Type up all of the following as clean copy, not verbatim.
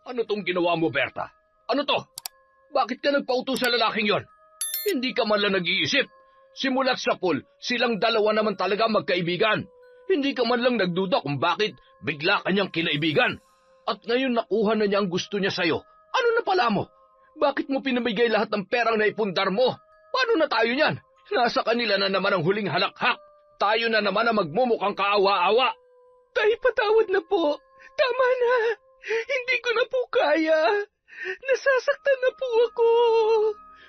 Ano tong ginawa mo, Berta? Ano to? Bakit ka nagpautos sa lalaking yon? Hindi ka man lang nag-iisip. Simulat sa pool, silang dalawa naman talaga magkaibigan. Hindi ka man lang nagduda kung bakit bigla kanyang kinaibigan. At ngayon nakuha na niya ang gusto niya sa'yo. Ano na pala mo? Bakit mo pinamigay lahat ng perang naipundar mo? Paano na tayo niyan? Nasa kanila na naman ang huling halakhak. Tayo na naman ang magmumukhang kaawa-awa. Tay, patawad na po. Tama na. Hindi ko na po kaya. Nasasaktan na po ako.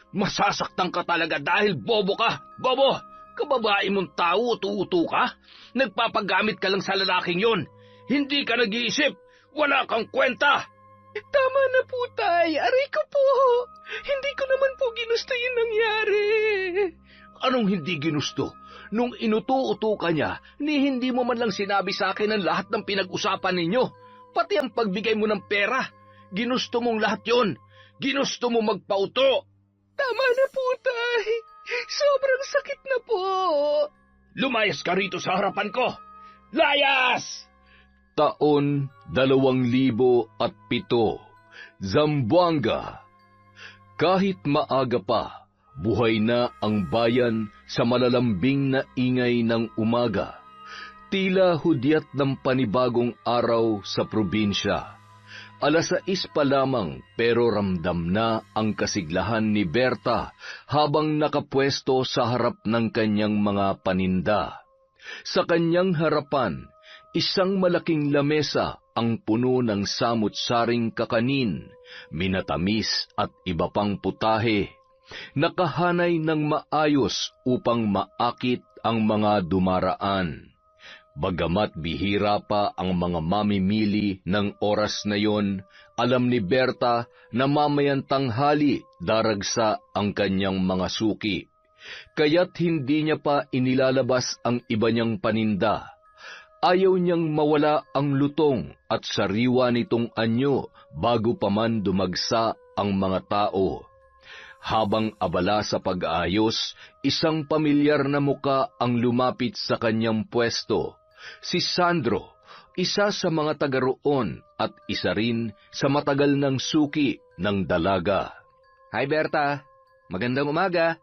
Masasaktan ka talaga dahil bobo ka. Bobo! Kababae mong tao, utu-utu ka? Nagpapagamit ka lang sa lalaking yon. Hindi ka nag-iisip. Wala kang kwenta. Tama na po, Tay. Aray ko po. Hindi ko naman po ginusto yung nangyari. Anong hindi ginusto? Nung inutu-utu ka niya, ni hindi mo man lang sinabi sa akin ang lahat ng pinag-usapan ninyo. Pati ang pagbigay mo ng pera. Ginusto mong lahat yon. Ginusto mo magpauto. Tama na po, Tay. Sobrang sakit na po. Lumayas ka rito sa harapan ko. Layas! Taon 2007, Zamboanga. Kahit maaga pa, buhay na ang bayan sa malalambing na ingay ng umaga. Tila hudyat ng panibagong araw sa probinsya. 6:00 pa lamang pero ramdam na ang kasiglahan ni Berta habang nakapwesto sa harap ng kanyang mga paninda. Sa kanyang harapan, isang malaking lamesa ang puno ng samut-saring kakanin, minatamis at iba pang putahe. Nakahanay ng maayos upang maakit ang mga dumaraan. Bagamat bihira pa ang mga mamimili ng oras na yon, alam ni Berta na mamayang tanghali daragsa ang kanyang mga suki. Kaya't hindi niya pa inilalabas ang iba niyang paninda. Ayaw niyang mawala ang lutong at sariwa nitong anyo bago pa man dumagsa ang mga tao. Habang abala sa pag-aayos, isang pamilyar na muka ang lumapit sa kanyang pwesto. Si Sandro, isa sa mga taga roon at isa rin sa matagal ng suki ng dalaga. Hi, Berta. Magandang umaga.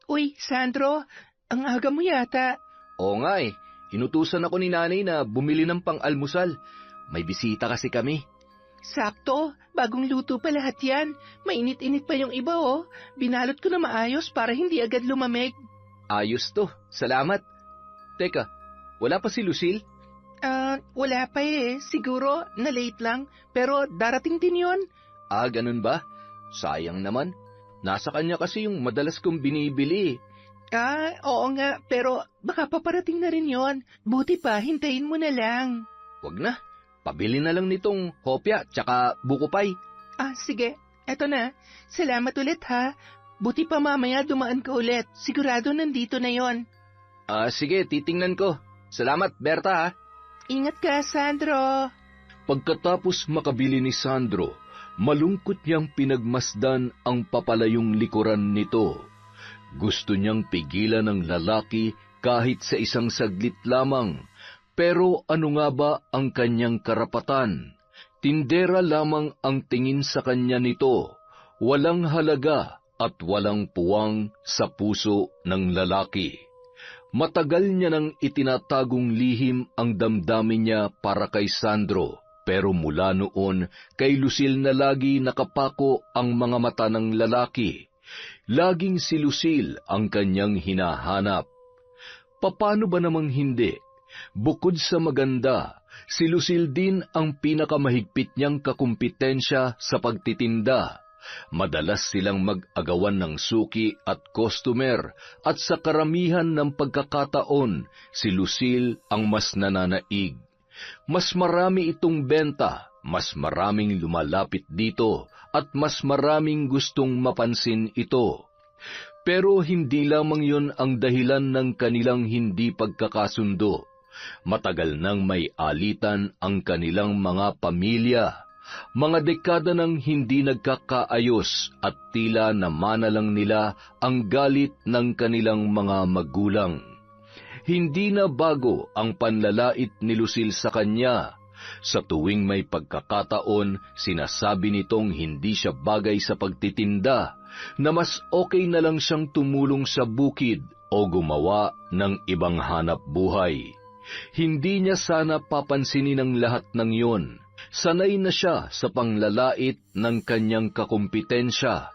Uy, Sandro, ang aga mo yata. Oo nga eh. Inutusan ako ni nanay na bumili ng pang-almusal. May bisita kasi kami. Sakto, bagong luto pa lahat yan. Mainit-init pa yung iba oh. Binalot ko na maayos para hindi agad lumamig. Ayos to, salamat. Teka, wala pa si Lucille? Wala pa eh. Siguro, na-late lang. Pero darating din yon. Ganun ba? Sayang naman. Nasa kanya kasi yung madalas kong binibili. Oo nga. Pero baka paparating na rin yon. Buti pa, hintayin mo na lang. Wag na. Pabili na lang nitong hopya tsaka buko pie. Sige. Eto na. Salamat ulit ha. Buti pa mamaya dumaan ka ulit. Sigurado nandito na yon. Sige, titingnan ko. Salamat, Berta ha. Ingat ka, Sandro. Pagkatapos makabili ni Sandro, malungkot niyang pinagmasdan ang papalayong likuran nito. Gusto niyang pigilan ng lalaki kahit sa isang saglit lamang. Pero ano nga ba ang kanyang karapatan? Tindera lamang ang tingin sa kanya nito. Walang halaga at walang puwang sa puso ng lalaki. Matagal niya nang itinatagong lihim ang damdamin niya para kay Sandro, pero mula noon kay Lucille na lagi nakapako ang mga mata ng lalaki. Laging si Lucille ang kanyang hinahanap. Paano ba namang hindi? Bukod sa maganda, si Lucille din ang pinakamahigpit niyang kakumpetensya sa pagtitinda. Madalas silang mag-agawan ng suki at customer at sa karamihan ng pagkakataon, si Lucille ang mas nananaig. Mas marami itong benta, mas maraming lumalapit dito at mas maraming gustong mapansin ito. Pero hindi lamang yon ang dahilan ng kanilang hindi pagkakasundo. Matagal nang may alitan ang kanilang mga pamilya. Mga dekada nang hindi nagkakaayos at tila namana lang nila ang galit ng kanilang mga magulang. Hindi na bago ang panlalait ni Lucille sa kanya. Sa tuwing may pagkakataon, sinasabi nitong hindi siya bagay sa pagtitinda, na mas okay na lang siyang tumulong sa bukid o gumawa ng ibang hanap buhay. Hindi niya sana papansinin ang lahat ng iyon. Sanay na siya sa panglalait ng kanyang kakumpetensya,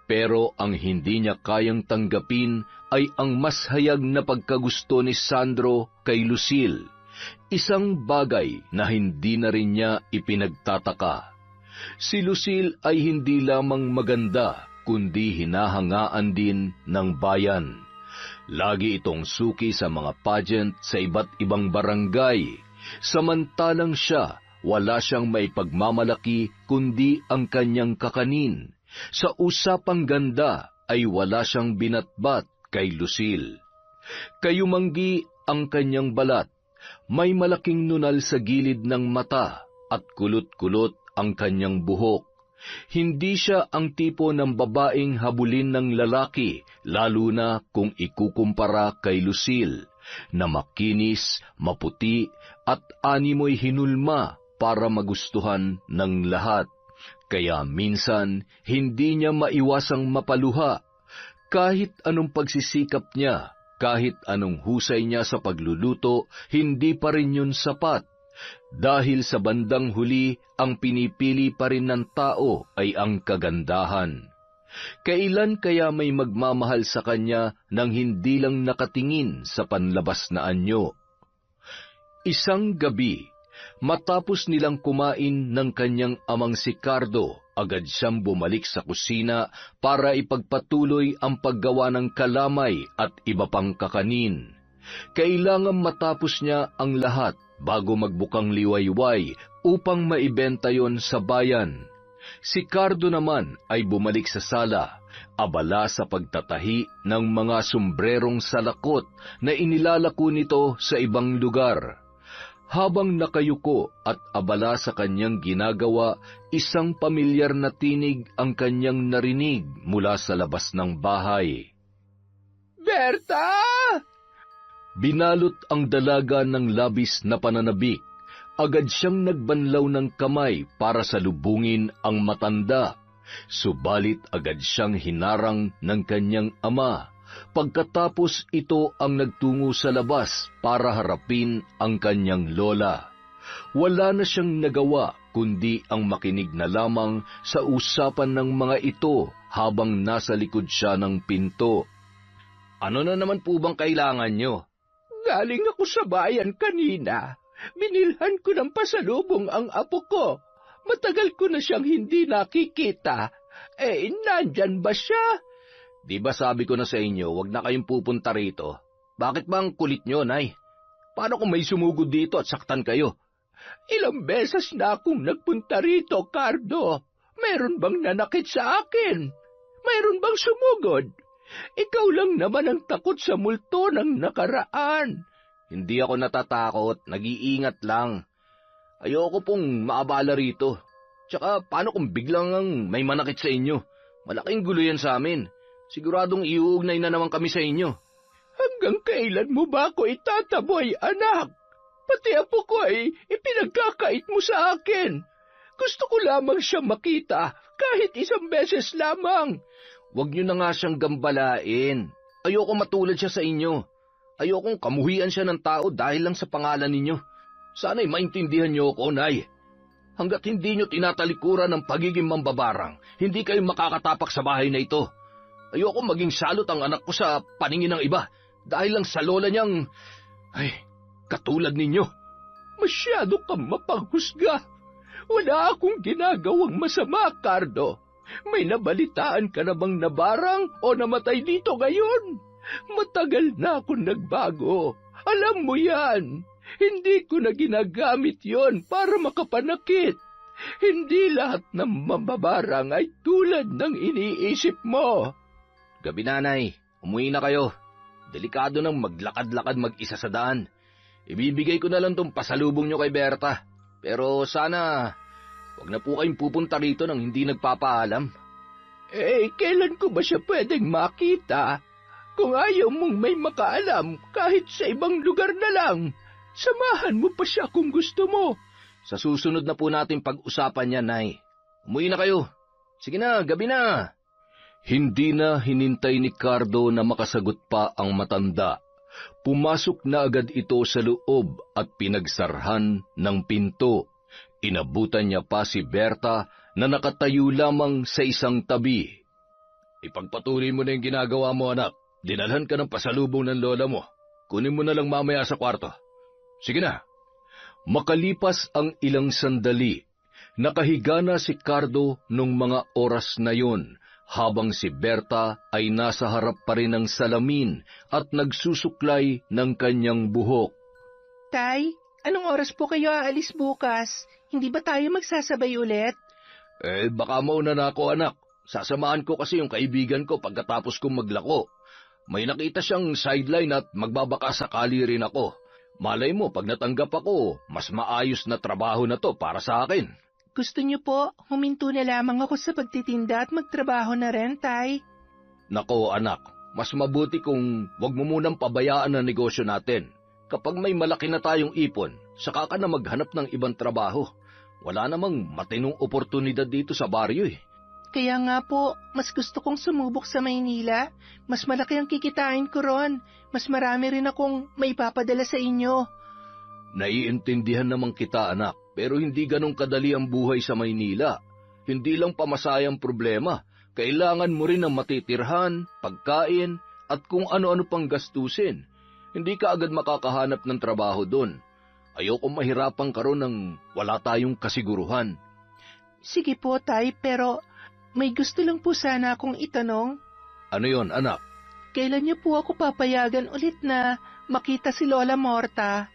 pero ang hindi niya kayang tanggapin ay ang mas hayag na pagkagusto ni Sandro kay Lucille, isang bagay na hindi na rin niya ipinagtataka. Si Lucille ay hindi lamang maganda, kundi hinahangaan din ng bayan. Lagi itong suki sa mga pageant sa iba't ibang barangay, samantalang siya, wala siyang may pagmamalaki kundi ang kanyang kakanin. Sa usapang ganda ay wala siyang binatbat kay Lucille. Kayumanggi ang kanyang balat, may malaking nunal sa gilid ng mata at kulot-kulot ang kanyang buhok. Hindi siya ang tipo ng babaeng habulin ng lalaki, lalo na kung ikukumpara kay Lucille, na makinis, maputi, at animoy hinulma para magustuhan ng lahat. Kaya minsan, hindi niya maiwasang mapaluha. Kahit anong pagsisikap niya, kahit anong husay niya sa pagluluto, hindi pa rin yun sapat. Dahil sa bandang huli, ang pinipili pa rin ng tao ay ang kagandahan. Kailan kaya may magmamahal sa kanya nang hindi lang nakatingin sa panlabas na anyo? Isang gabi, matapos nilang kumain ng kanyang amang si Cardo, agad siyang bumalik sa kusina para ipagpatuloy ang paggawa ng kalamay at iba pang kakanin. Kailangan matapos niya ang lahat bago magbukang liwayway upang maibenta yon sa bayan. Si Cardo naman ay bumalik sa sala, abala sa pagtatahi ng mga sombrerong salakot na inilalako nito sa ibang lugar. Habang nakayuko at abala sa kanyang ginagawa, isang pamilyar na tinig ang kanyang narinig mula sa labas ng bahay. Berta! Binalot ang dalaga ng labis na pananabik. Agad siyang nagbanlaw ng kamay para salubungin ang matanda. Subalit agad siyang hinarang ng kanyang ama. Pagkatapos ito ang nagtungo sa labas para harapin ang kanyang lola. Wala na siyang nagawa kundi ang makinig na lamang sa usapan ng mga ito habang nasa likod siya ng pinto. Ano na naman po bang kailangan nyo? Galing ako sa bayan kanina. Binilhan ko ng pasalubong ang apo ko. Matagal ko na siyang hindi nakikita. Nandyan ba siya? Di ba sabi ko na sa inyo, wag na kayong pupunta rito? Bakit ba ang kulit nyo, Nay? Paano kung may sumugod dito at saktan kayo? Ilang beses na akong nagpunta rito, Cardo. Meron bang nanakit sa akin? Meron bang sumugod? Ikaw lang naman ang takot sa multo ng nakaraan. Hindi ako natatakot, nag-iingat lang. Ayoko pong maabala rito. Tsaka paano kung biglang may manakit sa inyo? Malaking gulo yan sa amin. Siguradong iuugnay na naman kami sa inyo. Hanggang kailan mo ba ako itataboy, anak? Pati apo ko ay ipinagkakait mo sa akin. Gusto ko lamang siyang makita, kahit isang beses lamang. Huwag niyo na nga siyang gambalain. Ayoko matulad siya sa inyo. Ayokong kamuhian siya ng tao dahil lang sa pangalan ninyo. Sana'y maintindihan niyo ako, Nay. Hanggat hindi niyo tinatalikuran ng pagiging mambabarang, hindi kayo makakatapak sa bahay na ito. Ayoko maging salot ang anak ko sa paningin ng iba dahil lang sa lola niyang... katulad ninyo. Masyado kang mapanghusga. Wala akong ginagawang masama, Cardo. May nabalitaan ka na bang nabarang o namatay dito ngayon? Matagal na akong nagbago. Alam mo yan. Hindi ko na ginagamit yon para makapanakit. Hindi lahat ng mambabarang ay tulad ng iniisip mo. Gabi, Nanay. Umuwi na kayo. Delikado nang maglakad-lakad mag-isa sa daan. Ibibigay ko na lang tong pasalubong nyo kay Berta. Pero sana... huwag na po kayong pupunta rito nang hindi nagpapaalam. Kailan ko ba siya pwedeng makita? Kung ayaw mong may makaalam kahit sa ibang lugar na lang, samahan mo pa siya kung gusto mo. Sa susunod na po natin pag-usapan yan, Nay. Umuwi na kayo. Sige na, gabi na. Hindi na hinintay ni Cardo na makasagot pa ang matanda. Pumasok na agad ito sa loob at pinagsarhan ng pinto. Inabutan niya pa si Berta na nakatayo lamang sa isang tabi. Ipagpatuloy mo na yung ginagawa mo, anak. Dinalhan ka ng pasalubong ng lola mo. Kunin mo na lang mamaya sa kwarto. Sige na. Makalipas ang ilang sandali, nakahiga na si Cardo nung mga oras na yon, habang si Berta ay nasa harap pa rin ng salamin at nagsusuklay ng kanyang buhok. Tay, anong oras po kayo aalis bukas? Hindi ba tayo magsasabay ulit? Baka mauna na ako, anak. Sasamahan ko kasi yung kaibigan ko pagkatapos kong maglako. May nakita siyang sideline at magbabaka sakali rin ako. Malay mo, pag natanggap ako, mas maayos na trabaho na to para sa akin. Gusto niyo po, huminto na lamang ako sa pagtitinda at magtrabaho na rin, Tay. Nako, anak, mas mabuti kung wag mo munang pabayaan ang negosyo natin. Kapag may malaki na tayong ipon, saka ka na maghanap ng ibang trabaho. Wala namang matinong oportunidad dito sa baryo eh. Kaya nga po, mas gusto kong sumubok sa Maynila. Mas malaki ang kikitain ko ron. Mas marami rin akong maipapadala sa inyo. Naiintindihan naman kita, anak, pero hindi ganong kadali ang buhay sa Maynila. Hindi lang pamasayang problema. Kailangan mo rin ng matitirhan, pagkain, at kung ano-ano pang gastusin. Hindi ka agad makakahanap ng trabaho doon. Ayokong mahirapan ka ron ng wala tayong kasiguruhan. Sige po, Tay, pero may gusto lang po sana akong itanong. Ano yon, anak? Kailan niyo po ako papayagan ulit na makita si Lola Morta?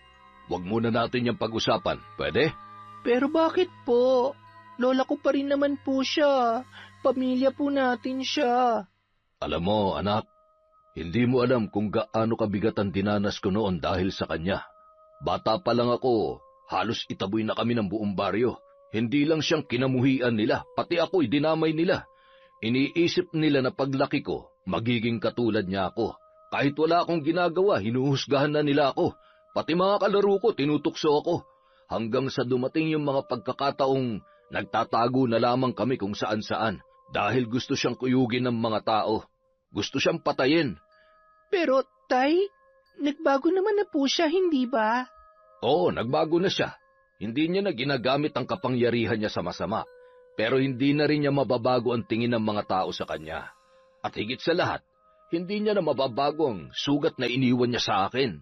Huwag muna natin yung pag-usapan, pwede? Pero bakit po? Lola ko pa rin naman po siya. Pamilya po natin siya. Alam mo, anak, hindi mo alam kung gaano kabigat ang dinanas ko noon dahil sa kanya. Bata pa lang ako, halos itaboy na kami ng buong baryo. Hindi lang siyang kinamuhian nila, pati ako'y dinamay nila. Iniisip nila na paglaki ko, magiging katulad niya ako. Kahit wala akong ginagawa, hinuhusgahan na nila ako. Pati mga kalaro ko, tinutukso ako. Hanggang sa dumating yung mga pagkakataong nagtatago na lamang kami kung saan-saan. Dahil gusto siyang kuyugin ng mga tao. Gusto siyang patayin. Pero, Tay, nagbago naman na po siya, hindi ba? Oo, nagbago na siya. Hindi niya na ginagamit ang kapangyarihan niya sa masama, pero hindi na rin niya mababago ang tingin ng mga tao sa kanya. At higit sa lahat, hindi niya na mababago ang sugat na iniwan niya sa akin.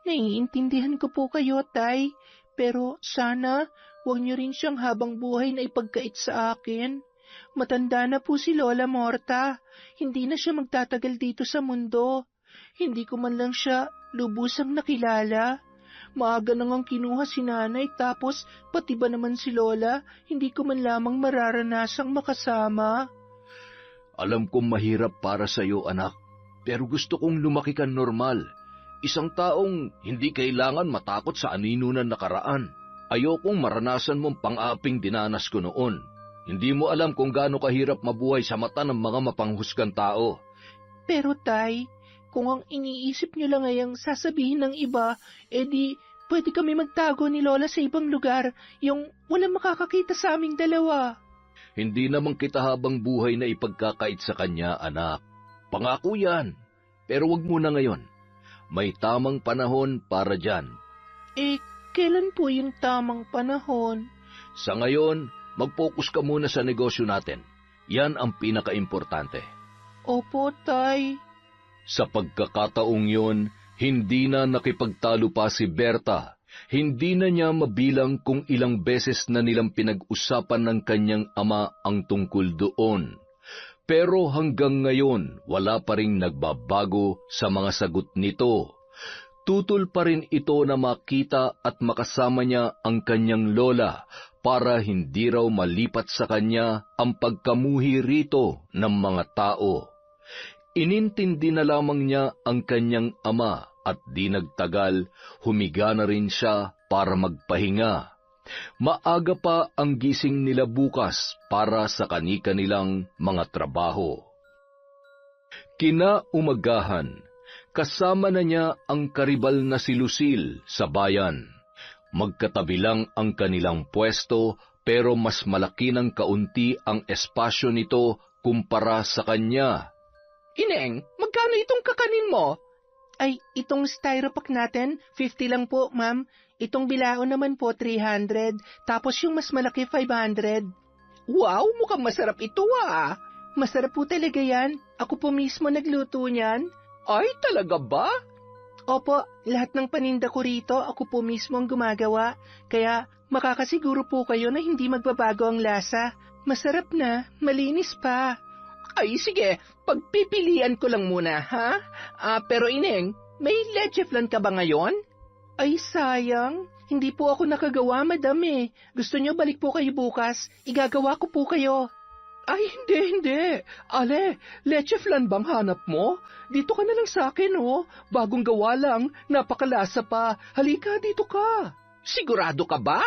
Naiintindihan ko po kayo, Tay, pero sana huwag niyo rin siyang habang buhay na ipagkait sa akin. Matanda na po si Lola Morta, hindi na siya magtatagal dito sa mundo. Hindi ko man lang siya lubusang nakilala. Maaga nang kinuha si nanay tapos pati ba naman si Lola, hindi ko man lamang mararanasang makasama. Alam kong mahirap para sa iyo, anak, pero gusto kong lumaki ka normal. Isang taong hindi kailangan matakot sa anino ng nakaraan. Ayokong maranasan mong pang-aping dinanas ko noon. Hindi mo alam kung gaano kahirap mabuhay sa mata ng mga mapanghusgang tao. Pero Tay, kung ang iniisip niyo lang ay ang sasabihin ng iba, edi pwede kami magtago ni Lola sa ibang lugar, yung walang makakakita sa aming dalawa. Hindi naman kita habang buhay na ipagkakait sa kanya, anak. Pangako yan, pero wag muna ngayon. May tamang panahon para dyan. Kailan po yung tamang panahon? Sa ngayon, mag-focus ka muna sa negosyo natin. Yan ang pinaka-importante. Opo, Tay. Sa pagkakataong yon, hindi na nakipagtalo pa si Berta. Hindi na niya mabilang kung ilang beses na nilang pinag-usapan ng kanyang ama ang tungkol doon. Pero hanggang ngayon, wala pa ring nagbabago sa mga sagot nito. Tutol pa rin ito na makita at makasama niya ang kanyang lola para hindi raw malipat sa kanya ang pagkamuhi rito ng mga tao. Inintindi na lamang niya ang kanyang ama at di nagtagal, humiga na rin siya para magpahinga. Maaga pa ang gising nila bukas para sa kani-kanilang mga trabaho. Kinaumagahan, kasama na niya ang karibal na si Lucille sa bayan. Magkatabi lang ang kanilang pwesto, pero mas malaki ng kaunti ang espasyo nito kumpara sa kanya. Ineng, magkano itong kakanin mo? Ay, itong styropack natin, 50 lang po, ma'am. Itong bilao naman po, 300. Tapos yung mas malaki, 500. Wow, mukhang masarap ito ah. Masarap po talaga yan. Ako po mismo nagluto niyan. Ay, talaga ba? Opo, lahat ng paninda ko rito, ako po mismo ang gumagawa. Kaya makakasiguro po kayo na hindi magbabago ang lasa. Masarap na, malinis pa. Ay, sige, pagpipilian ko lang muna, ha? Pero Ineng, may leche flan ka ba ngayon? Ay, sayang. Hindi po ako nakagawa, madam eh. Gusto niyo balik po kayo bukas? Igagawa ko po kayo. Ay, hindi. Ale, leche flan bang hanap mo? Dito ka na lang sa akin, oh. Bagong gawa lang, napakalasa pa. Halika, dito ka. Sigurado ka ba?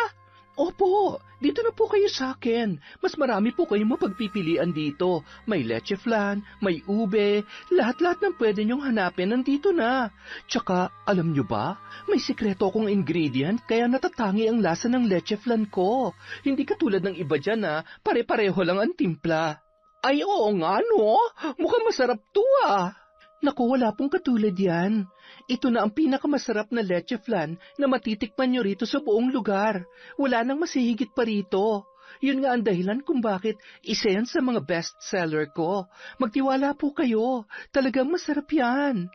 Opo, dito na po kayo sa akin. Mas marami po kayong mapagpipilian dito. May leche flan, may ube, lahat-lahat ng pwede niyong hanapin nandito na. Tsaka, alam niyo ba, may sikreto akong ingredient kaya natatangi ang lasa ng leche flan ko. Hindi katulad ng iba dyan na pare-pareho lang ang timpla. Ay oo nga no, mukhang masarap to ah. Naku, wala pong katulad yan. Ito na ang pinakamasarap na leche flan na matitikman nyo rito sa buong lugar. Wala nang masihigit pa rito. Yun nga ang dahilan kung bakit isa yan sa mga bestseller ko. Magtiwala po kayo. Talagang masarap yan.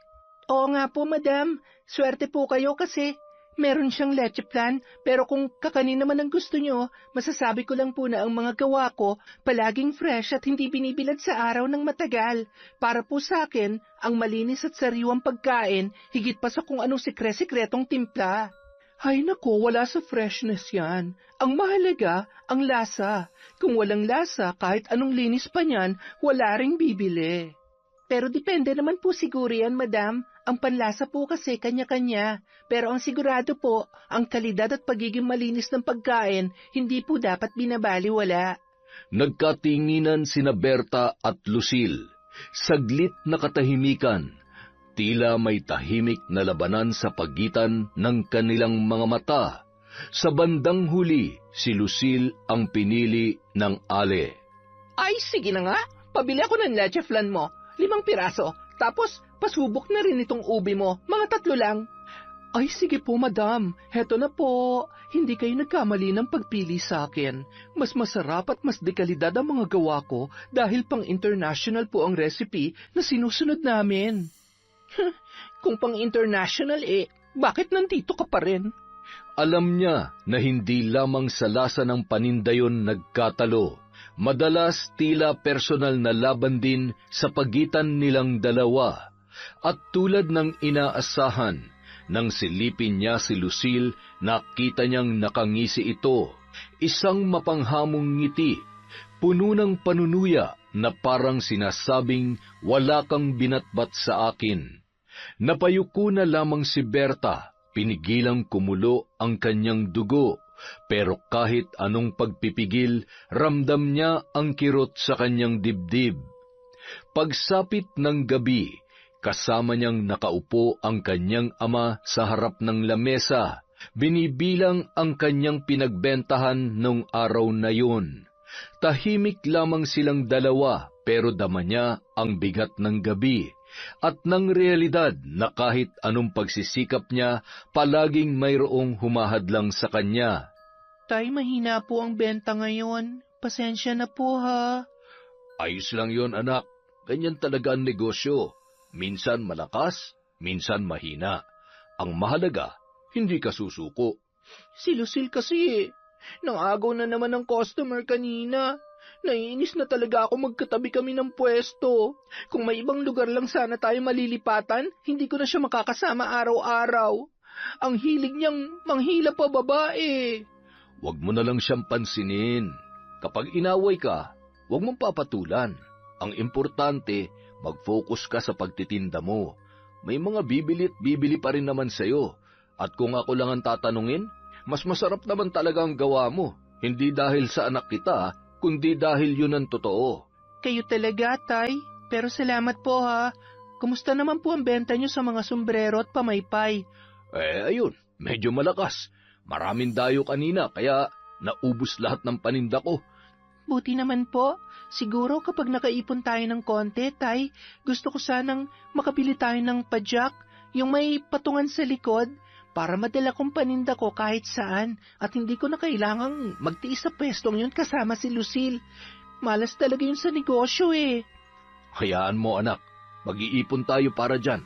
Oo nga po, madam. Swerte po kayo kasi meron siyang leche flan, pero kung kakanin naman ang gusto nyo, masasabi ko lang po na ang mga gawa ko palaging fresh at hindi binibilad sa araw ng matagal. Para po sa akin, ang malinis at sariwang pagkain, higit pa sa kung anong sikretong timpla. Ay nako, wala sa freshness yan. Ang mahalaga, ang lasa. Kung walang lasa, kahit anong linis pa niyan, wala ring bibili. Pero depende naman po siguro yan, madam. Ang panlasa po kasi kanya-kanya. Pero ang sigurado po, ang kalidad at pagiging malinis ng pagkain, hindi po dapat binabaliwala. Nagkatinginan sina Berta at Lucille. Saglit na katahimikan. Tila may tahimik na labanan sa pagitan ng kanilang mga mata. Sa bandang huli, si Lucille ang pinili ng Ale. Ay, sige na nga. Pabili ako ng leche flan mo. 5 piraso. Tapos, pasubok na rin itong ubi mo. Mga 3 lang. Ay, sige po, madam. Heto na po. Hindi kayo nagkamali ng pagpili sa akin. Mas masarap at mas dekalidad ang mga gawa ko dahil pang-international po ang recipe na sinusunod namin. Kung pang-international bakit nandito ka pa rin? Alam niya na hindi lamang sa lasa ng paninda yon nagkatalo. Madalas tila personal na laban din sa pagitan nilang dalawa. At tulad ng inaasahan, nang silipin niya si Lucille, nakita niyang nakangisi ito. Isang mapanghamong ngiti, puno ng panunuya na parang sinasabing wala kang binatbat sa akin. Napayuko na lamang si Berta, pinigilang kumulo ang kanyang dugo. Pero kahit anong pagpipigil, ramdam niya ang kirot sa kanyang dibdib. Pagsapit ng gabi, kasama niyang nakaupo ang kanyang ama sa harap ng lamesa. Binibilang ang kanyang pinagbentahan nung araw na yun. Tahimik lamang silang dalawa, pero dama niya ang bigat ng gabi. At ng realidad na kahit anong pagsisikap niya, palaging mayroong humahadlang sa kanya. Tay, mahina po ang benta ngayon. Pasensya na po ha. Ayos lang yon anak. Ganyan talaga ang negosyo. Minsan malakas, minsan mahina. Ang mahalaga, hindi ka susuko. Si Lucille kasi nangagaw na naman ng customer kanina. Naiinis na talaga ako magkatabi kami ng pwesto. Kung may ibang lugar lang sana tayo malilipatan, hindi ko na siya makakasama araw-araw. Ang hilig niyang manghila pa babae. Huwag mo na lang siyang pansinin. Kapag inaway ka, huwag mong papatulan. Ang importante, mag-focus ka sa pagtitinda mo. May mga bibili pa rin naman sa'yo. At kung ako lang ang tatanungin, mas masarap naman talaga ang gawa mo. Hindi dahil sa anak kita, kundi dahil yun ang totoo. Kayo talaga, Tay. Pero salamat po ha. Kumusta naman po ang benta niyo sa mga sombrero at pamaypay? Ayun, medyo malakas. Maraming dayo kanina, kaya naubos lahat ng paninda ko. Buti naman po. Siguro kapag nakaipon tayo ng konti, Tay, gusto ko sanang makabili tayo ng padyak, yung may patungan sa likod, para madala kong paninda ko kahit saan at hindi ko na kailangang magtiis sa pwestong yun kasama si Lucille. Malas talaga yun sa negosyo eh. Hayaan mo anak, mag-iipon tayo para dyan.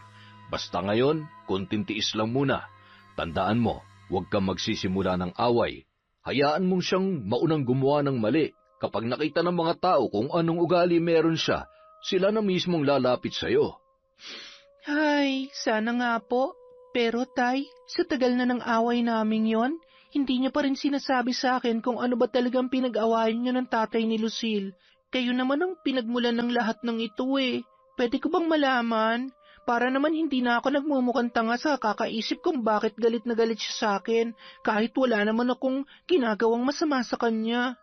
Basta ngayon, konting tiis lang muna. Tandaan mo, huwag kang magsisimula ng away. Hayaan mong siyang maunang gumawa ng mali. Kapag nakita ng mga tao kung anong ugali meron siya, sila na mismong lalapit sa'yo. Ay, sana nga po. Pero Tay, sa tagal na ng away namin yon, hindi niya pa rin sinasabi sa akin kung ano ba talagang pinag-awayan niyo ng tatay ni Lucille. Kayo naman ang pinagmulan ng lahat ng ito eh. Pwede ko bang malaman? Para naman hindi na ako nagmumukhang tanga sa kakaisip kung bakit galit na galit siya sa akin, kahit wala naman akong ginagawang masama sa kanya.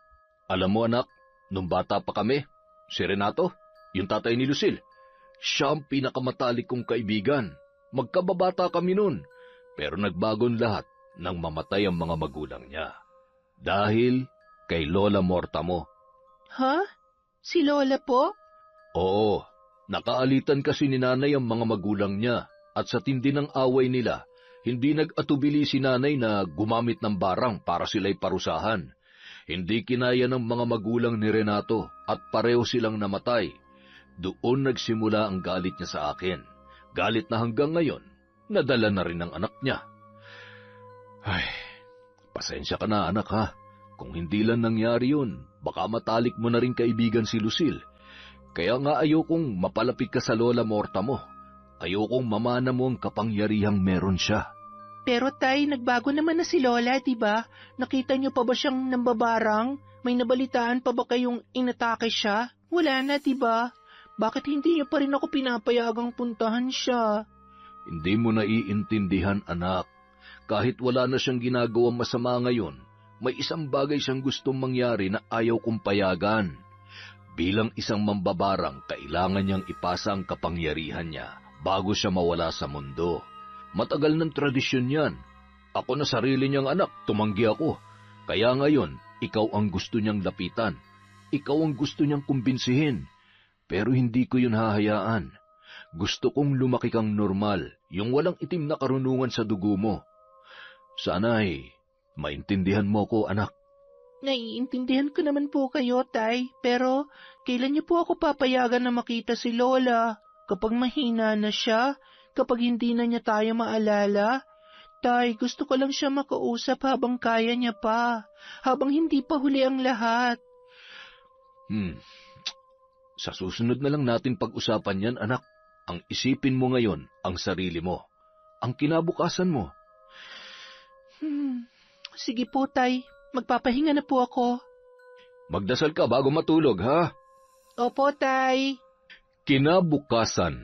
Alam mo anak, nung bata pa kami, si Renato, yung tatay ni Lucille, siya ang pinakamatalik kong kaibigan. Magkababata kami nun, pero nagbagong lahat nang mamatay ang mga magulang niya. Dahil kay Lola Morta mo. Ha? Si Lola po? Oo, nakaalitan kasi ni nanay ang mga magulang niya at sa tindi ng away nila, hindi nag-atubili si nanay na gumamit ng barang para sila'y parusahan. Hindi kinaya ng mga magulang ni Renato at pareho silang namatay. Doon nagsimula ang galit niya sa akin. Galit na hanggang ngayon, nadala na rin ng anak niya. Ay, pasensya ka na anak ha. Kung hindi lang nangyari yun, baka matalik mo na rin kaibigan si Lucille. Kaya nga ayokong mapalapit ka sa Lola Morta mo. Ayokong mamana mo ang kapangyarihang meron siya. Pero Tay, nagbago naman na si Lola, diba? Nakita niyo pa ba siyang nambabarang? May nabalitaan pa ba kayong inatake siya? Wala na, diba? Bakit hindi niyo pa rin ako pinapayagang puntahan siya? Hindi mo naiintindihan, anak. Kahit wala na siyang ginagawang masama ngayon, may isang bagay siyang gustong mangyari na ayaw kong payagan. Bilang isang mambabarang, kailangan niyang ipasa ang kapangyarihan niya bago siya mawala sa mundo. Matagal ng tradisyon yan. Ako na sarili niyang anak, tumanggi ako. Kaya ngayon, ikaw ang gusto niyang lapitan. Ikaw ang gusto niyang kumbinsihin. Pero hindi ko yun hahayaan. Gusto kong lumaki kang normal, yung walang itim na karunungan sa dugo mo. Sana ay maintindihan mo ko, anak. Naiintindihan ko naman po kayo, Tay. Pero kailan niyo po ako papayagan na makita si Lola? Kapag mahina na siya? Kapag hindi na niya tayo maalala? Tay, gusto ko lang siya makausap habang kaya niya pa. Habang hindi pa huli ang lahat. Sa susunod na lang natin pag-usapan yan, anak. Ang isipin mo ngayon, ang sarili mo. Ang kinabukasan mo. Sige po, Tay. Magpapahinga na po ako. Magdasal ka bago matulog, ha? Opo, Tay. Kinabukasan,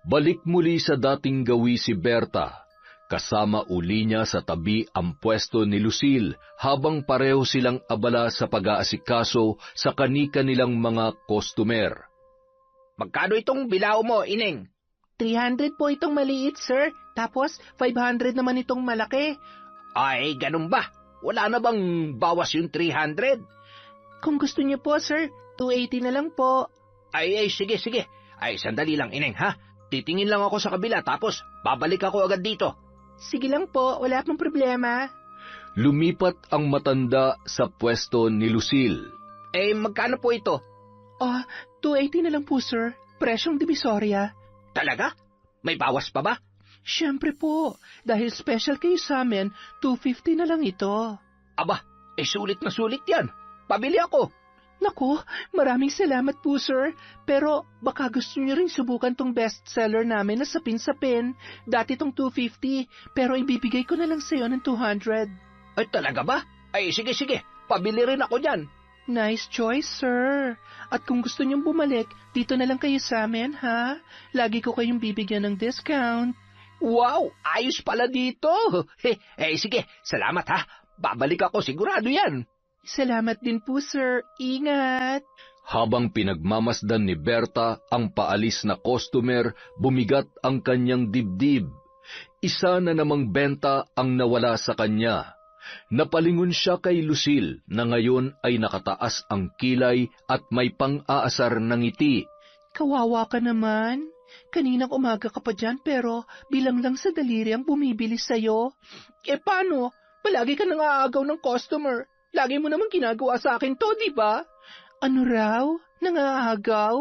balik muli sa dating gawi si Berta. Kasama uli niya sa tabi ang pwesto ni Lucille habang pareho silang abala sa pag-aasikaso sa kani-kanilang mga customer. Magkano itong bilao mo, Ineng? 300 po itong maliit, sir. Tapos 500 naman itong malaki. Ay, ganun ba? Wala na bang bawas yung 300? Kung gusto niyo po, sir, 280 na lang po. Ay, sige. Ay, sandali lang, Ineng, ha? Titingin lang ako sa kabila, tapos babalik ako agad dito. Sige lang po, wala pong problema. Lumipat ang matanda sa pwesto ni Lucille. Magkano po ito? 280 na lang po, sir. Presyong Divisoria. Talaga? May bawas pa ba? Siyempre po. Dahil special kayo sa amin, 250 na lang ito. Aba, sulit na sulit yan. Pabili ako. Naku, maraming salamat po, sir. Pero baka gusto niyo rin subukan tong bestseller namin na sapin-sapin. Dati tong 250, pero ibibigay ko na lang sa'yo ng 200. Ay, talaga ba? Ay, sige. Pabili rin ako dyan. Nice choice, sir. At kung gusto niyong bumalik, dito na lang kayo sa amin, ha? Lagi ko kayong bibigyan ng discount. Wow, ayos pala dito. Sige, salamat ha. Babalik ako, sigurado yan. Salamat din po, sir. Ingat. Habang pinagmamasdan ni Berta ang paalis na customer, bumigat ang kanyang dibdib. Isa na namang benta ang nawala sa kanya. Napalingon siya kay Lucille na ngayon ay nakataas ang kilay at may pang-aasar ng ngiti. Kawawa ka naman. Kaninang umaga ka pa dyan pero bilang lang sa daliri ang bumibili sa'yo. Paano? Palagi ka nang aagaw ng customer. Lagi mo naman ginagawa sa akin to, di ba? Ano raw? Nangaagaw?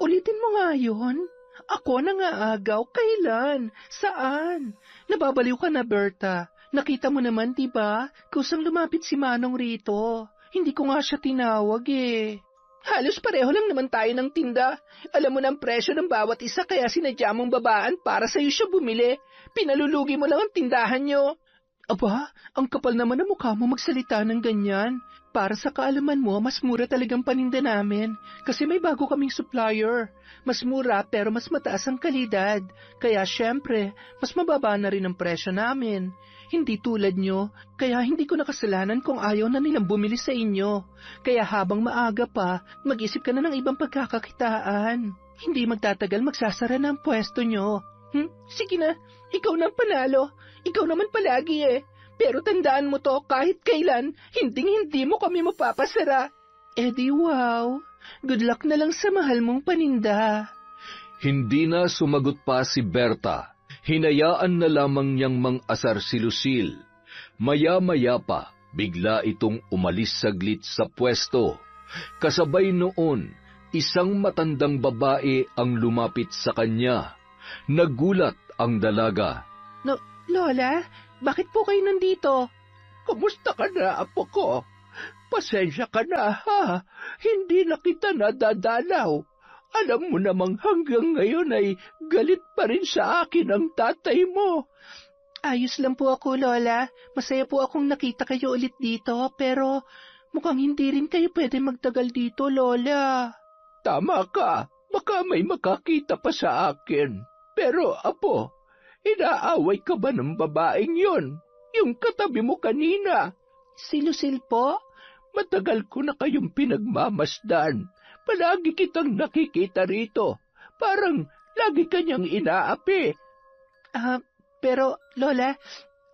Ulitin mo nga yun. Ako nangaagaw? Kailan? Saan? Nababaliw ka na, Berta. Nakita mo naman, di ba? Kusang lumapit si Manong rito. Hindi ko nga siya tinawag eh. Halos pareho lang naman tayo ng tinda. Alam mo na ang presyo ng bawat isa kaya sinadya mong babaan para sa'yo siya bumili. Pinalulugi mo lang ang tindahan nyo. Aba, ang kapal naman ng mukha mo magsalita ng ganyan. Para sa kaalaman mo, mas mura talagang paninda namin. Kasi may bago kaming supplier. Mas mura pero mas mataas ang kalidad. Kaya syempre, mas mababa na rin ang presyo namin. Hindi tulad nyo, kaya hindi ko nakasalanan kung ayaw na nilang bumili sa inyo. Kaya habang maaga pa, mag-isip ka na ng ibang pagkakakitaan. Hindi magtatagal magsasara na ang pwesto nyo. Sige na, ikaw na ang panalo. Ikaw naman palagi eh. Pero tandaan mo to, kahit kailan, hindi mo kami mapapasara. Di wow. Good luck na lang sa mahal mong paninda. Hindi na sumagot pa si Berta. Hinayaan na lamang niyang mang-asar si Lucille. Maya-maya pa, bigla itong umalis saglit sa pwesto. Kasabay noon, isang matandang babae ang lumapit sa kanya. Nagulat ang dalaga. Lola, bakit po kayo nandito? Kumusta ka na, apo ko? Pasensya ka na, ha? Hindi na kita nadadalaw. Alam mo namang hanggang ngayon ay galit pa rin sa akin ang tatay mo. Ayos lang po ako, Lola. Masaya po akong nakita kayo ulit dito, pero mukhang hindi rin kayo pwede magtagal dito, Lola. Tama ka. Baka may makakita pa sa akin. Pero, apo, inaaway ka ba ng babaeng yon? Yung katabi mo kanina. Si Lucille po? Matagal ko na kayong pinagmamasdan. Palagi kitang nakikita rito. Parang lagi kanyang inaapi. Pero, Lola,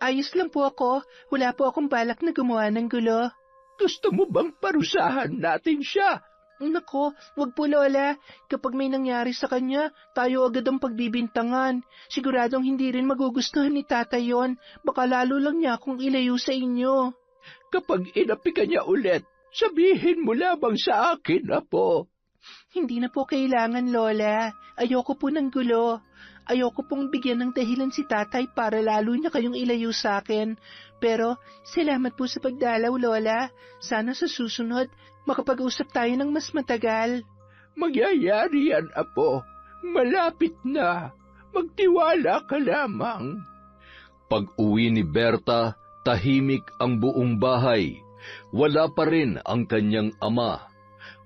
ayos lang po ako. Wala po akong balak na gumawa ng gulo. Gusto mo bang parusahan natin siya? Nako, wag po, Lola. Kapag may nangyari sa kanya, tayo agad ang pagbibintangan. Siguradong hindi rin magugustuhan ni tatay yon. Baka lalo lang niya akong ilayo sa inyo. Kapag inapi ka niya ulit, sabihin mo lamang sa akin, apo. Hindi na po kailangan, Lola. Ayoko po ng gulo. Ayoko pong bigyan ng dahilan si tatay para lalo niya kayong ilayo sa akin. Pero, salamat po sa pagdalaw, Lola. Sana sa susunod, makapag-usap tayo ng mas matagal. Magyayari yan, apo. Malapit na. Magtiwala ka lamang. Pag-uwi ni Berta, tahimik ang buong bahay. Wala pa rin ang kanyang ama.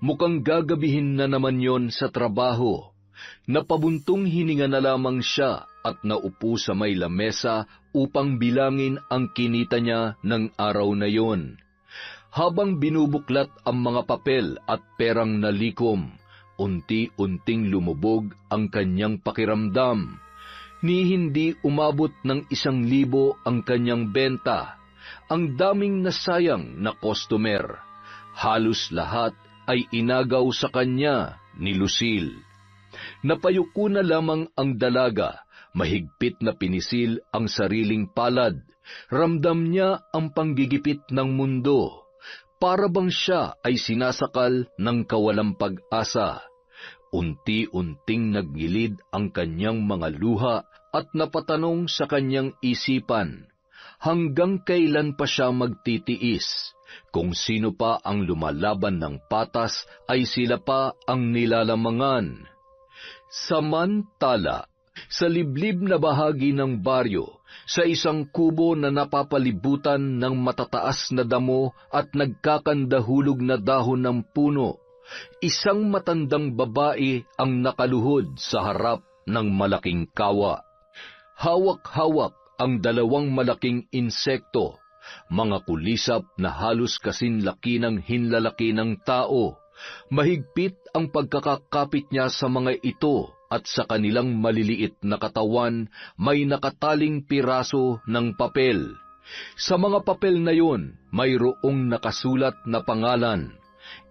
Mukhang gagabihin na naman yon sa trabaho. Napabuntong hininga na lamang siya at naupo sa may lamesa upang bilangin ang kinita niya ng araw na yon. Habang binubuklat ang mga papel at perang nalikom, unti-unting lumubog ang kanyang pakiramdam. Ni hindi umabot ng 1,000 ang kanyang benta. Ang daming nasayang na customer. Halos lahat ay inagaw sa kanya ni Lucille. Napayuko na lamang ang dalaga, mahigpit na pinisil ang sariling palad. Ramdam niya ang panggigipit ng mundo. Para bang siya ay sinasakal ng kawalang pag-asa. Unti-unting naggilid ang kanyang mga luha at napatanong sa kanyang isipan, hanggang kailan pa siya magtitiis? Kung sino pa ang lumalaban ng patas ay sila pa ang nilalamangan. Samantala, sa liblib na bahagi ng baryo, sa isang kubo na napapalibutan ng matataas na damo at nagkakandahulog na dahon ng puno, isang matandang babae ang nakaluhod sa harap ng malaking kawa. Hawak-hawak ang 2 malaking insekto, mga kulisap na halos kasinlaki ng hinlalaki ng tao. Mahigpit ang pagkakakapit niya sa mga ito at sa kanilang maliliit na katawan may nakataling piraso ng papel. Sa mga papel na yun, mayroong nakasulat na pangalan,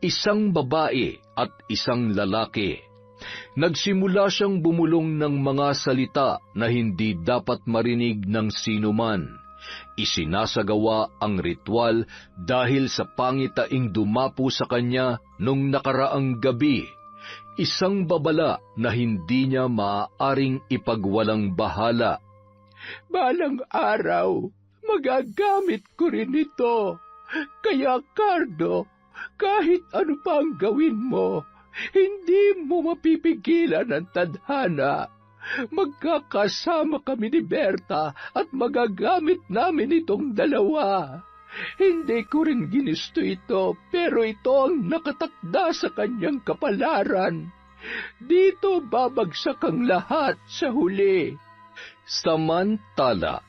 isang babae at isang lalaki. Nagsimula siyang bumulong ng mga salita na hindi dapat marinig ng sinuman. Isinasagawa ang ritual dahil sa pangitaing dumapo sa kanya nung nakaraang gabi, isang babala na hindi niya maaaring ipagwalang bahala. Balang araw, magagamit ko rin ito. Kaya, Cardo, kahit ano pa ang gawin mo, hindi mo mapipigilan ang tadhana. Magkakasama kami ni Berta at magagamit namin itong dalawa. Hindi ko rin ginusto ito, pero ito ang nakatakda sa kanyang kapalaran. Dito babagsak ang lahat sa huli. Samantala,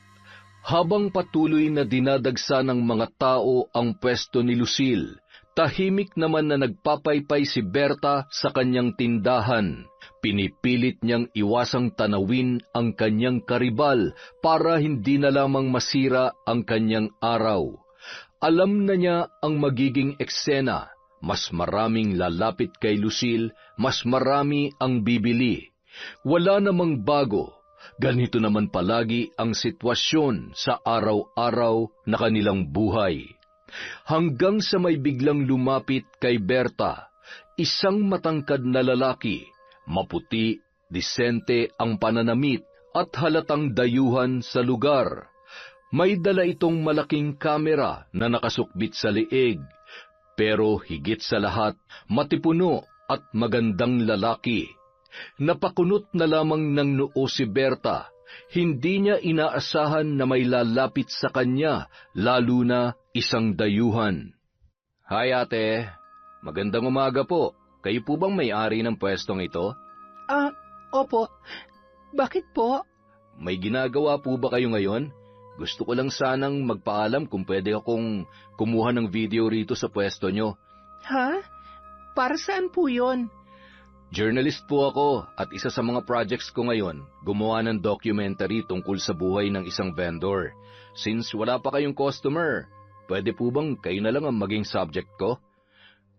habang patuloy na dinadagsa ng mga tao ang pwesto ni Lucille, tahimik naman na nagpapaypay si Berta sa kanyang tindahan. Pinipilit niyang iwasang tanawin ang kanyang karibal para hindi na lamang masira ang kanyang araw. Alam na niya ang magiging eksena. Mas maraming lalapit kay Lucille, mas marami ang bibili. Wala namang bago. Ganito naman palagi ang sitwasyon sa araw-araw na kanilang buhay. Hanggang sa may biglang lumapit kay Berta, isang matangkad na lalaki, maputi, disente ang pananamit at halatang dayuhan sa lugar. May dala itong malaking kamera na nakasukbit sa leeg, pero higit sa lahat, matipuno at magandang lalaki. Napakunot na lamang ng noo si Berta. Hindi niya inaasahan na may lalapit sa kanya, lalo na isang dayuhan. Hi ate, magandang umaga po. Kayo po bang may-ari ng pwestong ito? Opo. Bakit po? May ginagawa po ba kayo ngayon? Gusto ko lang sanang magpaalam kung pwede akong kumuha ng video rito sa pwesto nyo. Ha? Para saan po yun? Journalist po ako at isa sa mga projects ko ngayon, gumawa ng documentary tungkol sa buhay ng isang vendor. Since wala pa kayong customer, pwede po bang kayo na lang ang maging subject ko?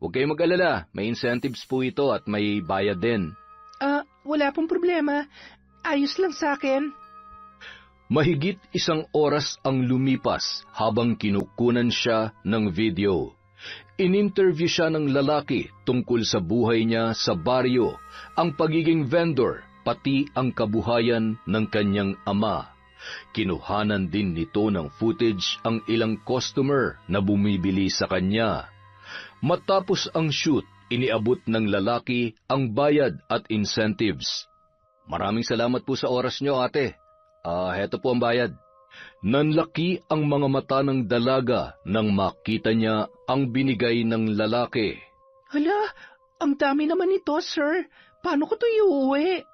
Huwag kayong mag-alala, may incentives po ito at may bayad din. Wala pong problema. Ayos lang sa akin. Mahigit 1 oras ang lumipas habang kinukunan siya ng video. In-interview siya ng lalaki tungkol sa buhay niya sa baryo, ang pagiging vendor, pati ang kabuhayan ng kanyang ama. Kinuhanan din nito ng footage ang ilang customer na bumibili sa kanya. Matapos ang shoot, iniabot ng lalaki ang bayad at incentives. Maraming salamat po sa oras niyo, ate. Heto po ang bayad. Nanlaki ang mga mata ng dalaga nang makita niya ang binigay ng lalaki. Hala, ang dami naman ito, sir. Paano ko ito iuwi?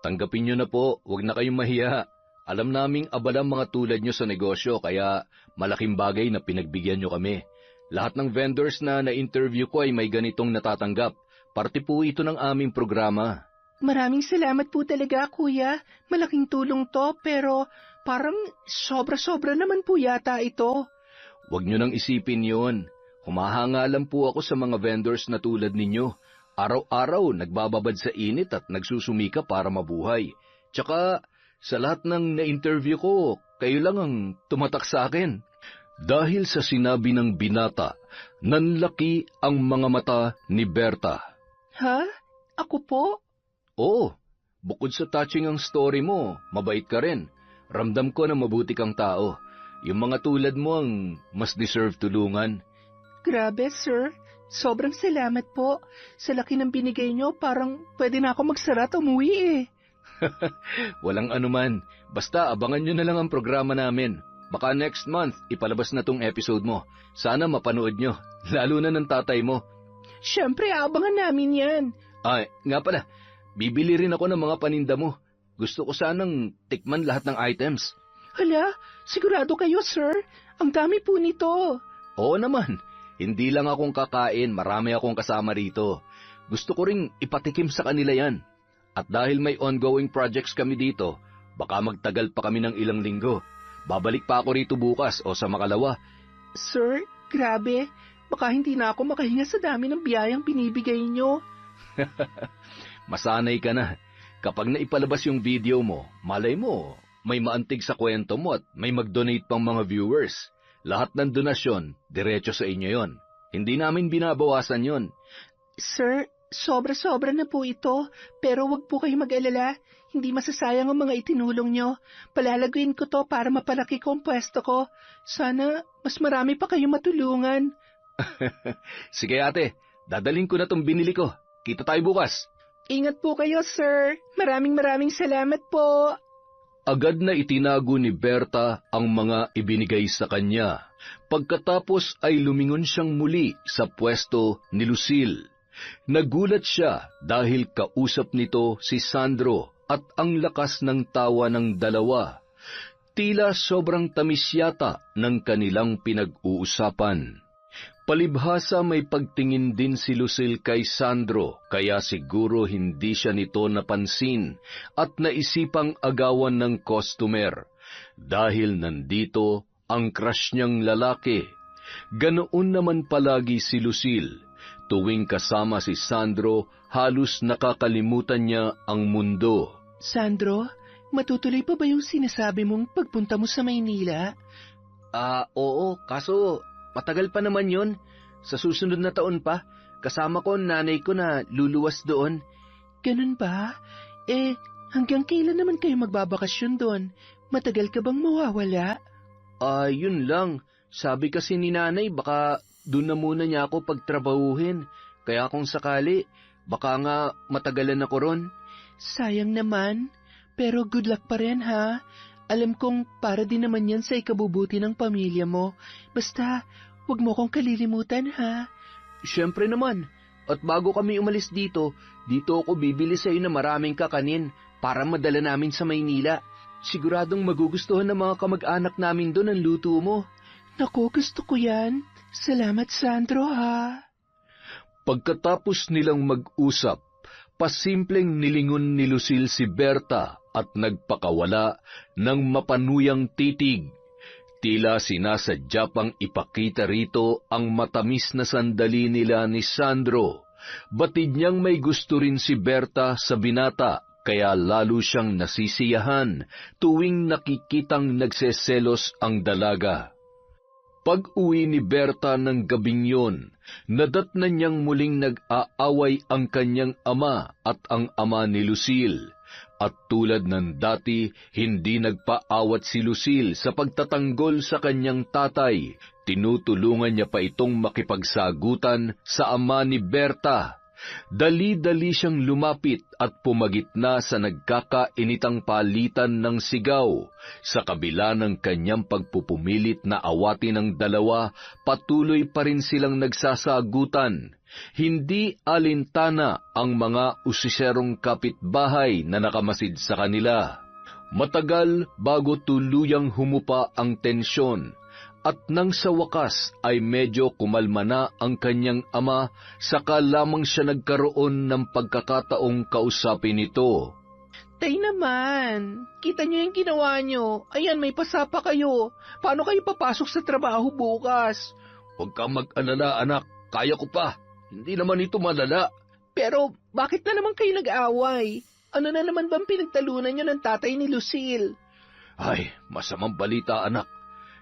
Tanggapin niyo na po, huwag na kayong mahiya. Alam naming abalang mga tulad niyo sa negosyo, kaya malaking bagay na pinagbigyan niyo kami. Lahat ng vendors na na-interview ko ay may ganitong natatanggap. Parte po ito ng aming programa. Maraming salamat po talaga, kuya. Malaking tulong to, pero parang sobra-sobra naman po yata ito. Huwag niyo nang isipin yon. Humahanga lang po ako sa mga vendors na tulad ninyo. Araw-araw nagbababad sa init at nagsusumika para mabuhay. Tsaka sa lahat ng na-interview ko, kayo lang ang tumatak sa akin. Dahil sa sinabi ng binata, nanlaki ang mga mata ni Berta. Ha? Ako po? Oo, bukod sa touching ang story mo, mabait ka rin. Ramdam ko na mabuti kang tao. Yung mga tulad mo ang mas deserve tulungan. Grabe, sir. Sobrang salamat po. Sa laki ng binigay nyo, parang pwede na ako magsara at umuwi eh. Walang anuman. Basta abangan nyo na lang ang programa namin. Baka next month, ipalabas na tong episode mo. Sana mapanood nyo, lalo na ng tatay mo. Siyempre, abangan namin yan. Nga pala, bibili rin ako ng mga paninda mo. Gusto ko sanang tikman lahat ng items. Hala, sigurado kayo, sir? Ang dami po nito. Oo naman. Hindi lang akong kakain, marami akong kasama rito. Gusto ko ring ipatikim sa kanila yan. At dahil may ongoing projects kami dito, baka magtagal pa kami ng ilang linggo. Babalik pa ako rito bukas o sa makalawa. Sir, grabe. Baka hindi na ako makahinga sa dami ng biyayang binibigay nyo. Masanay ka na. Kapag naipalabas yung video mo, malay mo, may maantig sa kwento mo at may mag-donate pang mga viewers. Lahat ng donasyon, diretso sa inyo yon. Hindi namin binabawasan yon. Sir, sobra-sobra na po ito, pero wag po kayo mag-alala. Hindi masasayang ang mga itinulong nyo. Palalaguin ko to para mapalaki ko ang pwesto ko. Sana mas marami pa kayo matulungan. Sige ate, dadalhin ko na tong binili ko. Kita tayo bukas. Ingat po kayo, sir. Maraming salamat po. Agad na itinago ni Berta ang mga ibinigay sa kanya. Pagkatapos ay lumingon siyang muli sa pwesto ni Lucille. Nagulat siya dahil kausap nito si Sandro at ang lakas ng tawa ng dalawa. Tila sobrang tamis yata ng kanilang pinag-uusapan. Palibhasa may pagtingin din si Lucille kay Sandro, kaya siguro hindi siya nito napansin at naisipang agawan ng customer. Dahil nandito ang crush niyang lalaki. Ganoon naman palagi si Lucille. Tuwing kasama si Sandro, halos nakakalimutan niya ang mundo. Sandro, matutuloy pa ba yung sinasabi mong pagpunta mo sa Maynila? Oo, kaso matagal pa naman yon. Sa susunod na taon pa, kasama ko ang nanay ko na luluwas doon. Ganun ba? Hanggang kailan naman kayo magbabakasyon doon? Matagal ka bang mawawala? Yun lang. Sabi kasi ni nanay baka doon na muna niya ako pagtrabahuhin. Kaya kung sakali, baka nga matagalan ako ron. Sayang naman, pero good luck pa rin ha. Alam kong para din naman yan sa ikabubuti ng pamilya mo. Basta, huwag mo kong kalilimutan ha. Siyempre naman. At bago kami umalis dito ako bibili sa iyo na maraming kakanin para madala namin sa Maynila. Siguradong magugustuhan ng mga kamag-anak namin doon ang luto mo. Naku, gusto ko yan. Salamat, Sandro ha. Pagkatapos nilang mag-usap, pasimpleng nilingon ni Lucille si Berta at nagpakawala ng mapanuyang titig. Tila sinasadya pang ipakita rito ang matamis na sandali nila ni Sandro. Batid niyang may gusto rin si Berta sa binata, kaya lalo siyang nasisiyahan tuwing nakikitang nagseselos ang dalaga. Pag-uwi ni Berta ng gabing yon, nadatnan niyang muling nag-aaway ang kanyang ama at ang ama ni Lucille. At tulad ng dati, hindi nagpaawat si Lucille sa pagtatanggol sa kanyang tatay. Tinutulungan niya pa itong makipagsagutan sa ama ni Berta. Dali-dali siyang lumapit at pumagitna sa nagkakainitang palitan ng sigaw. Sa kabila ng kanyang pagpupumilit na awatin ng dalawa, patuloy pa rin silang nagsasagutan. Hindi alintana ang mga usiserong kapitbahay na nakamasid sa kanila. Matagal bago tuluyang humupa ang tensyon. At nang sa wakas ay medyo kumalma na ang kanyang ama, saka lamang siya nagkaroon ng pagkakataong kausapin ito. Tay naman, kita niyo yung ginawa niyo. Ayan, may pasapa kayo. Paano kayo papasok sa trabaho bukas? Huwag kang mag-alala, anak. Kaya ko pa. Hindi naman ito malala. Pero bakit na naman kayo nag-away? Ano na naman bang pinagtalunan niyo ng tatay ni Lucille? Ay, masamang balita, anak.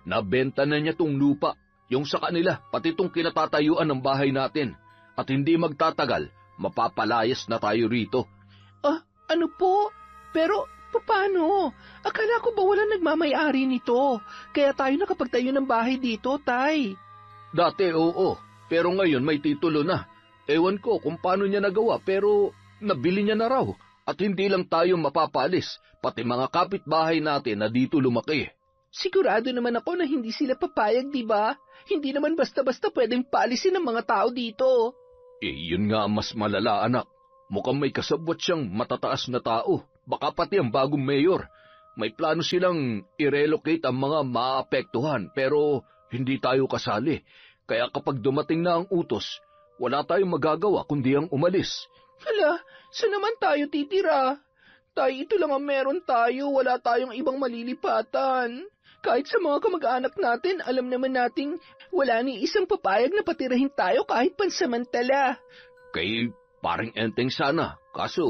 Nabenta na niya tong lupa, yung sa kanila, pati tong kinatatayuan ng bahay natin. At hindi magtatagal, mapapalayas na tayo rito. Ano po? Pero paano? Akala ko ba walang nagmamay-ari nito? Kaya tayo nakapagtayo ng bahay dito, tay. Dati oo, pero ngayon may titulo na. Ewan ko kung paano niya nagawa, pero nabili niya na raw. At hindi lang tayo mapapalis, pati mga kapitbahay natin na dito lumaki. Sigurado naman ako na hindi sila papayag, di ba? Hindi naman basta-basta pwedeng paalisin ng mga tao dito. Yun nga ang mas malala, anak. Mukhang may kasabwat siyang matataas na tao. Baka pati ang bagong mayor. May plano silang i-relocate ang mga maapektuhan, pero hindi tayo kasali. Kaya kapag dumating na ang utos, wala tayong magagawa kundi ang umalis. Hala, saan naman tayo titira? Tay, ito lang ang meron tayo, wala tayong ibang malilipatan. Kahit sa mga kamag-anak natin, alam naman nating wala ni isang papayag na patirahin tayo kahit pansamantala. Kay paring Enteng sana, kaso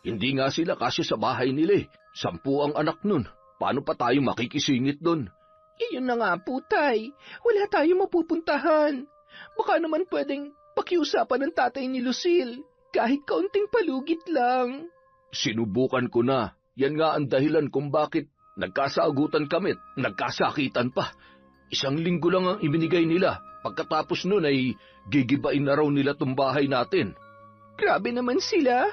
hindi nga sila kasya sa bahay nila eh. 10 ang anak nun. Paano pa tayo makikisingit doon? Iyon na nga po, Tay. Wala tayong mapupuntahan. Baka naman pwedeng pakiusapan ng tatay ni Lucille. Kahit kaunting palugit lang. Sinubukan ko na. Yan nga ang dahilan kung bakit nagkasagutan kami, nagkasakitan pa. 1 linggo lang ang ibinigay nila. Pagkatapos nun ay gigibain na raw nila tong bahay natin. Grabe naman sila.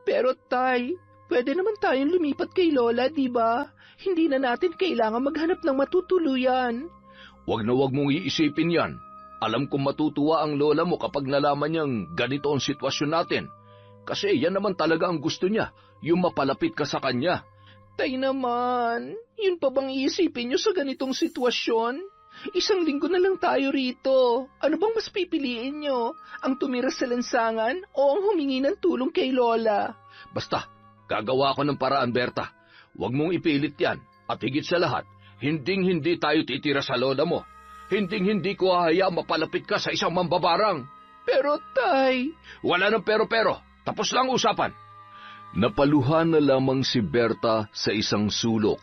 Pero Tay, pwede naman tayong lumipat kay Lola, di ba? Hindi na natin kailangan maghanap ng matutuluyan. Wag na wag mong iisipin yan. Alam kong matutuwa ang lola mo kapag nalaman niyang ganito ang sitwasyon natin. Kasi yan naman talaga ang gusto niya, yung mapalapit ka sa kanya. Tay naman, yun pa bang iisipin niyo sa ganitong sitwasyon? 1 linggo na lang tayo rito. Ano bang mas pipiliin niyo? Ang tumira sa lansangan o ang humingi ng tulong kay Lola? Basta, gagawa ko ng paraan, Berta. Huwag mong ipilit yan. At higit sa lahat, hinding-hindi tayo titira sa lola mo. Hinding-hindi ko hahayaang mapalapit ka sa isang mambabarang. Pero Tay... Wala ng pero-pero. Tapos lang usapan. Napaluhan na lamang si Berta sa isang sulok.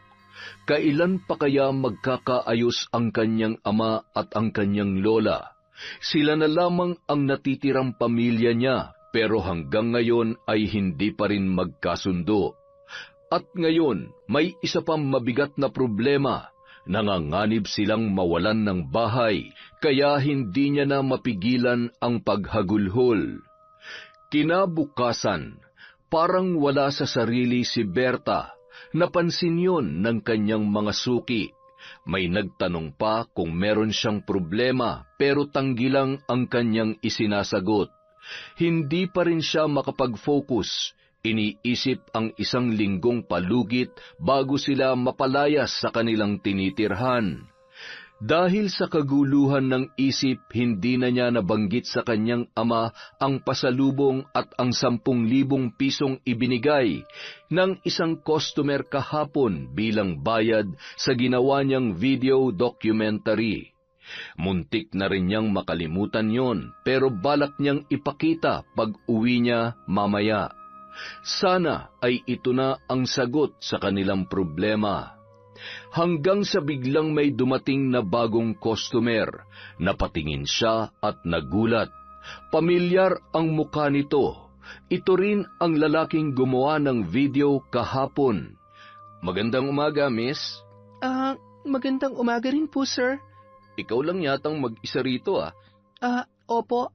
Kailan pa kaya magkakaayos ang kanyang ama at ang kanyang lola? Sila na lamang ang natitirang pamilya niya, pero hanggang ngayon ay hindi pa rin magkasundo. At ngayon, may isa pang mabigat na problema. Nanganganib silang mawalan ng bahay, kaya hindi niya na mapigilan ang paghagulhol. Kinabukasan, parang wala sa sarili si Berta. Napansin yon ng kanyang mga suki. May nagtanong pa kung meron siyang problema, pero tanggi lang ang kanyang isinasagot. Hindi pa rin siya makapag-focus. Iniisip ang 1 linggong palugit bago sila mapalayas sa kanilang tinitirhan. Dahil sa kaguluhan ng isip, hindi na niya nabanggit sa kanyang ama ang pasalubong at ang 10,000 pisong ibinigay ng isang customer kahapon bilang bayad sa ginawa niyang video documentary. Muntik na rin niyang makalimutan yon, pero balak niyang ipakita pag uwi niya mamaya. Sana ay ito na ang sagot sa kanilang problema. Hanggang sa biglang may dumating na bagong customer, napatingin siya at nagulat. Pamilyar ang mukha nito. Ito rin ang lalaking gumawa ng video kahapon. Magandang umaga, miss. Magandang umaga rin po, sir. Ikaw lang yatang mag-isa rito, ah. Opo.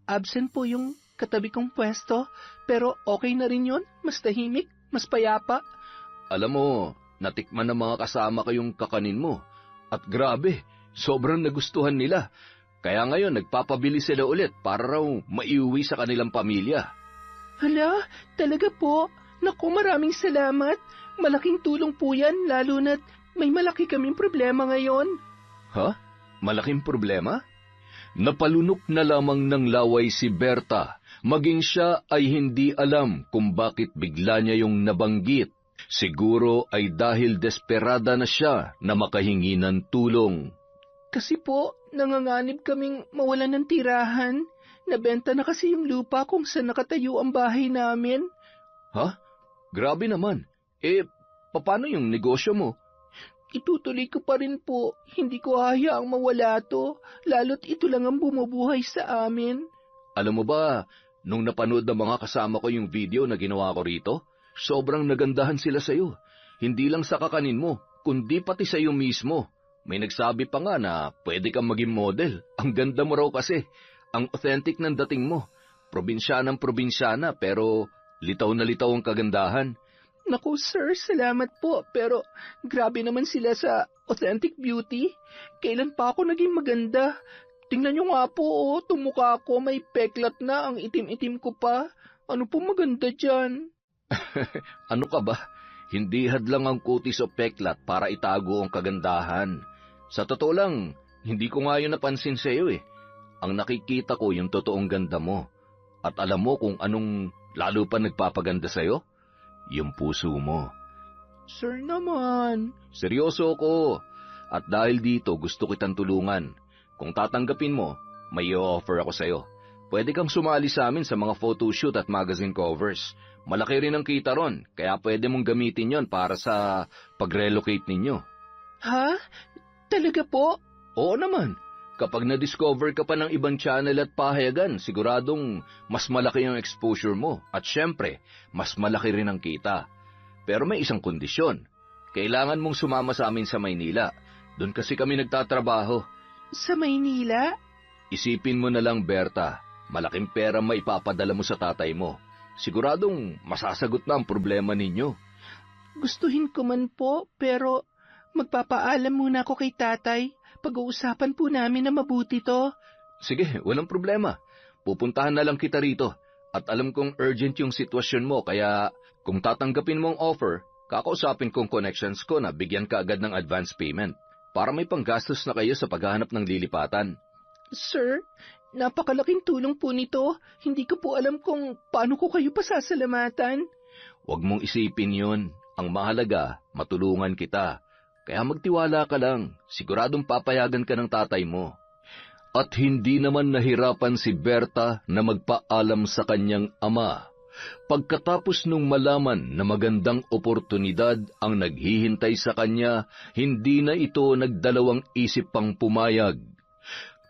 Absent po yung katabi kong pwesto, pero okay na rin yun. Mas tahimik, mas payapa. Alam mo, natikman ng mga kasama kayong kakanin mo. At grabe, sobrang nagustuhan nila. Kaya ngayon nagpapabili sila ulit para raw maiuwi sa kanilang pamilya. Hala, talaga po. Naku, maraming salamat. Malaking tulong po yan, lalo na't may malaki kaming problema ngayon. Ha? Malaking problema? Napalunok na lamang ng laway si Berta. Maging siya ay hindi alam kung bakit bigla niya yung nabanggit. Siguro ay dahil desperada na siya na makahingi ng tulong. Kasi po, nanganganib kaming mawalan ng tirahan. Nabenta na kasi yung lupa kung saan nakatayo ang bahay namin. Ha? Grabe naman. Paano yung negosyo mo? Itutuloy ko pa rin po. Hindi ko hayaang mawala to, lalo't ito lang ang bumubuhay sa amin. Alam mo ba, nung napanood ng mga kasama ko yung video na ginawa ko rito, sobrang nagandahan sila sa'yo. Hindi lang sa kakanin mo, kundi pati sa'yo mismo. May nagsabi pa nga na pwede kang maging model. Ang ganda mo raw kasi. Ang authentic ng dating mo. Probinsyanang probinsyana pero litaw na litaw ang kagandahan. Naku sir, salamat po. Pero grabe naman sila sa authentic beauty. Kailan pa ako naging maganda? Tingnan nyo nga po, tumukha ko, may peklat na, ang itim-itim ko pa. Ano po maganda dyan? Ano ka ba? Hindi hadlang ang kutis o peklat para itago ang kagandahan. Sa totoo lang, hindi ko nga yun napansin sa iyo eh. Ang nakikita ko yung totoong ganda mo. At alam mo kung anong lalo pa nagpapaganda sa iyo? Yung puso mo. Sir naman. Seryoso ko. At dahil dito, gusto kitang tulungan. Kung tatanggapin mo, may i-offer ako sa'yo. Pwede kang sumali sa amin sa mga photoshoot at magazine covers. Malaki rin ang kita ron, kaya pwede mong gamitin yon para sa pag-relocate ninyo. Ha? Talaga po? Oo naman. Kapag na-discover ka pa ng ibang channel at pahayagan, siguradong mas malaki ang exposure mo. At syempre, mas malaki rin ang kita. Pero may isang kondisyon. Kailangan mong sumama sa amin sa Maynila. Doon kasi kami nagtatrabaho. Sa Maynila? Isipin mo na lang, Berta. Malaking pera maipapadala mo sa tatay mo. Siguradong masasagot na ang problema ninyo. Gustuhin ko man po, pero magpapaalam muna ako kay tatay. Pag-uusapan po namin na mabuti to. Sige, walang problema. Pupuntahan na lang kita rito. At alam kong urgent yung sitwasyon mo, kaya kung tatanggapin mo ang offer, kakausapin kong connections ko na bigyan ka agad ng advance payment para may panggastos na kayo sa paghahanap ng lilipatan. Sir, napakalaking tulong po nito. Hindi ko po alam kung paano ko kayo pasasalamatan. Huwag mong isipin yun. Ang mahalaga, matulungan kita. Kaya magtiwala ka lang, siguradong papayagan ka ng tatay mo. At hindi naman nahirapan si Berta na magpaalam sa kanyang ama. Pagkatapos nung malaman na magandang oportunidad ang naghihintay sa kanya, hindi na ito nagdalawang isip pang pumayag.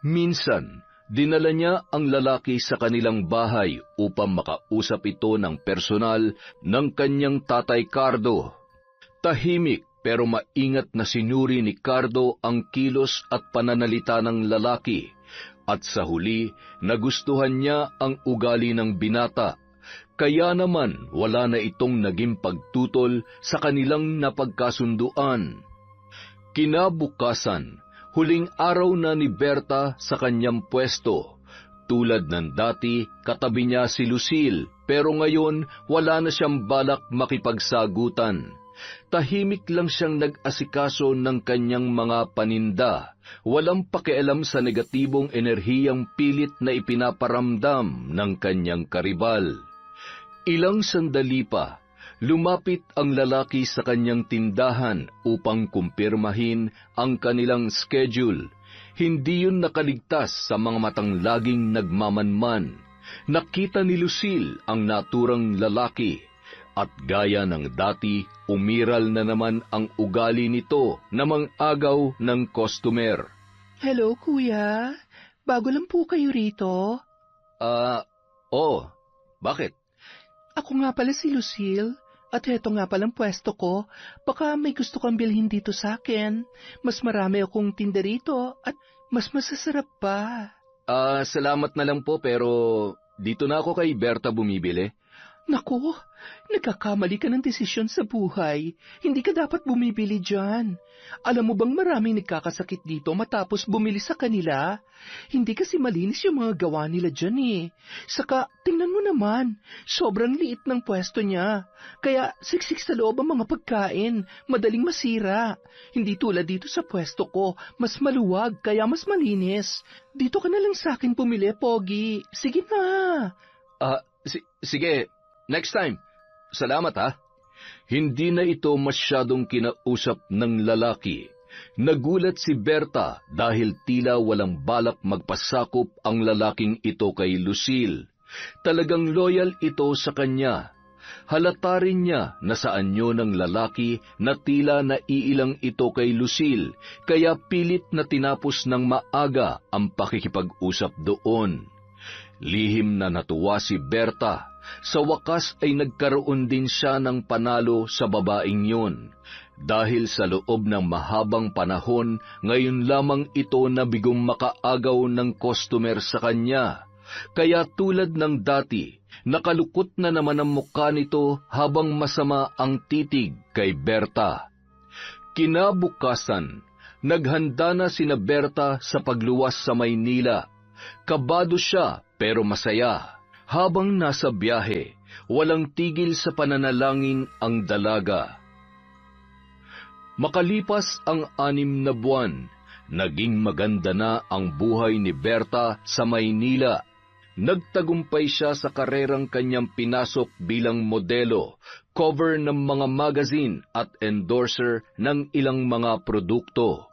Minsan, dinala niya ang lalaki sa kanilang bahay upang makausap ito ng personal ng kanyang tatay Cardo. Tahimik pero maingat na sinuri ni Cardo ang kilos at pananalita ng lalaki, at sa huli nagustuhan niya ang ugali ng binata, kaya naman wala na itong naging pagtutol sa kanilang napagkasunduan. Kinabukasan, huling araw na ni Berta sa kanyang pwesto. Tulad ng dati, katabi niya si Lucille, pero ngayon wala na siyang balak makipagsagutan. Tahimik lang siyang nag-asikaso ng kanyang mga paninda, walang pakialam sa negatibong enerhiyang pilit na ipinaparamdam ng kanyang karibal. Ilang sandali pa, lumapit ang lalaki sa kanyang tindahan upang kumpirmahin ang kanilang schedule. Hindi yun nakaligtas sa mga matang laging nagmamanman. Nakita ni Lucille ang naturang lalaki. At gaya ng dati, umiral na naman ang ugali nito na mang-agaw ng customer. Hello, kuya. Bago lang po kayo rito. Oo. Bakit? Ako nga pala si Lucille. At heto nga palang pwesto ko. Baka may gusto kang bilhin dito sa akin. Mas marami akong tinda rito at mas masasarap pa. Salamat na lang po pero dito na ako kay Berta bumibili. Naku, nagkakamali ka ng desisyon sa buhay. Hindi ka dapat bumibili dyan. Alam mo bang maraming nagkakasakit dito matapos bumili sa kanila? Hindi kasi malinis yung mga gawa nila dyan eh. Saka, tingnan mo naman, sobrang liit ng pwesto niya. Kaya siksik sa loob ang mga pagkain, madaling masira. Hindi tulad dito sa pwesto ko, mas maluwag kaya mas malinis. Dito ka na lang sa akin pumili, Pogi. Sige na. Sige. Next time. Salamat ha. Hindi na ito masyadong kinausap ng lalaki. Nagulat si Berta dahil tila walang balak magpasakop ang lalaking ito kay Lucille. Talagang loyal ito sa kanya. Halata rin niya na sa anyo ng lalaki na tila naiilang ito kay Lucille, kaya pilit na tinapos ng maaga ang pakikipag-usap doon. Lihim na natuwa si Berta. Sa wakas ay nagkaroon din siya ng panalo sa babaeng yun. Dahil sa loob ng mahabang panahon, ngayon lamang ito nabigong makaagaw ng customer sa kanya. Kaya tulad ng dati, nakalukot na naman ang mukha nito habang masama ang titig kay Berta. Kinabukasan, naghanda na sina Berta sa pagluwas sa Maynila. Kabado siya pero masaya. Habang nasa biyahe, walang tigil sa pananalangin ang dalaga. Makalipas ang 6 na buwan, naging maganda na ang buhay ni Berta sa Maynila. Nagtagumpay siya sa karerang kanyang pinasok bilang modelo, cover ng mga magazine at endorser ng ilang mga produkto.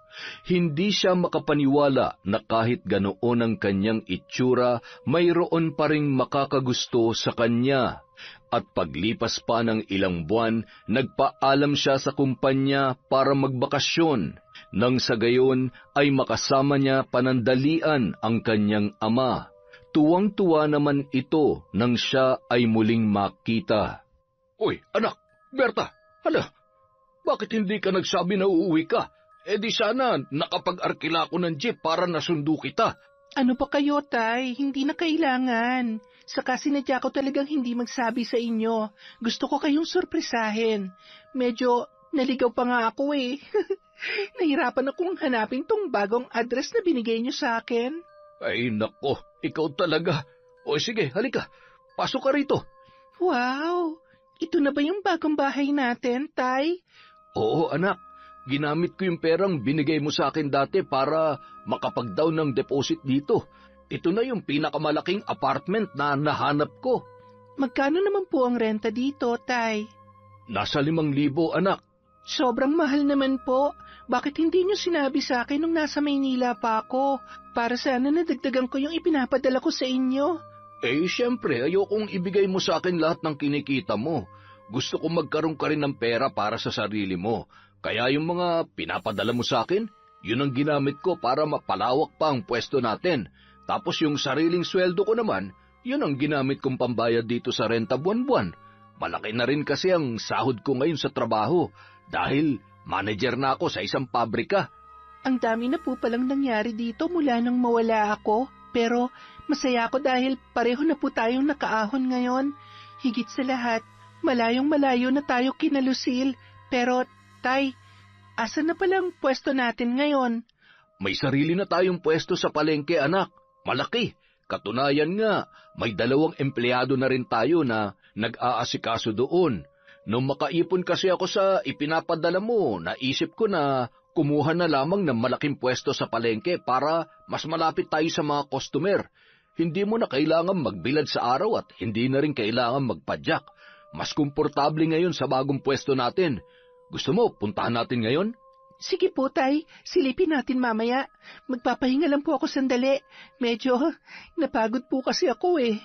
Hindi siya makapaniwala na kahit ganoon ang kanyang itsura, mayroon pa ring makakagusto sa kanya. At paglipas pa ng ilang buwan, nagpaalam siya sa kumpanya para magbakasyon. Nang sa gayon ay makasama niya panandalian ang kanyang ama. Tuwang-tuwa naman ito nang siya ay muling makita. Uy, anak, Berta, hala, bakit hindi ka nagsabi na uuwi ka? Di sana nakapag-arkila ko ng jeep para nasundo kita. Ano pa kayo, Tay? Hindi na kailangan. Saka sinadya ko talagang hindi magsabi sa inyo. Gusto ko kayong sorpresahin. Medyo naligaw pa nga ako eh. Nahirapan akong hanapin tong bagong address na binigay niyo sa akin. Ay nako, ikaw talaga. O sige, halika, pasok ka rito. Wow! Ito na ba yung bagong bahay natin, Tay? Oo anak, ginamit ko yung perang binigay mo sa akin dati para makapag-down ng deposit dito. Ito na yung pinakamalaking apartment na nahanap ko. Magkano naman po ang renta dito, Tay? Nasa 5,000 anak. Sobrang mahal naman po. Bakit hindi niyo sinabi sa akin nung nasa Maynila pa ako? Para sana nadagdagan ko yung ipinapadala ko sa inyo. Siyempre, ayokong ibigay mo sa akin lahat ng kinikita mo. Gusto ko magkaroon ka rin ng pera para sa sarili mo. Kaya yung mga pinapadala mo sa akin, yun ang ginamit ko para mapalawak pa ang pwesto natin. Tapos yung sariling sweldo ko naman, yun ang ginamit kong pambayad dito sa renta buwan-buwan. Malaki na rin kasi ang sahod ko ngayon sa trabaho dahil manager na ako sa isang pabrika. Ang dami na po palang nangyari dito mula nang mawala ako. Pero masaya ako dahil pareho na po tayong nakaahon ngayon. Higit sa lahat, malayong-malayo na tayo kina Lucille. Pero, Tay, asan na palang pwesto natin ngayon? May sarili na tayong pwesto sa palengke, anak. Malaki. Katunayan nga, may 2 empleyado na rin tayo na nag-aasikaso doon. Nung makaipon kasi ako sa ipinapadala mo, naisip ko na kumuha na lamang ng malaking pwesto sa palengke para mas malapit tayo sa mga customer. Hindi mo na kailangan magbilad sa araw at hindi na rin kailangan magpadyak. Mas komportable ngayon sa bagong pwesto natin. Gusto mo, puntahan natin ngayon? Sige po, Tay. Silipin natin mamaya. Magpapahinga lang po ako sandali. Medyo napagod po kasi ako eh.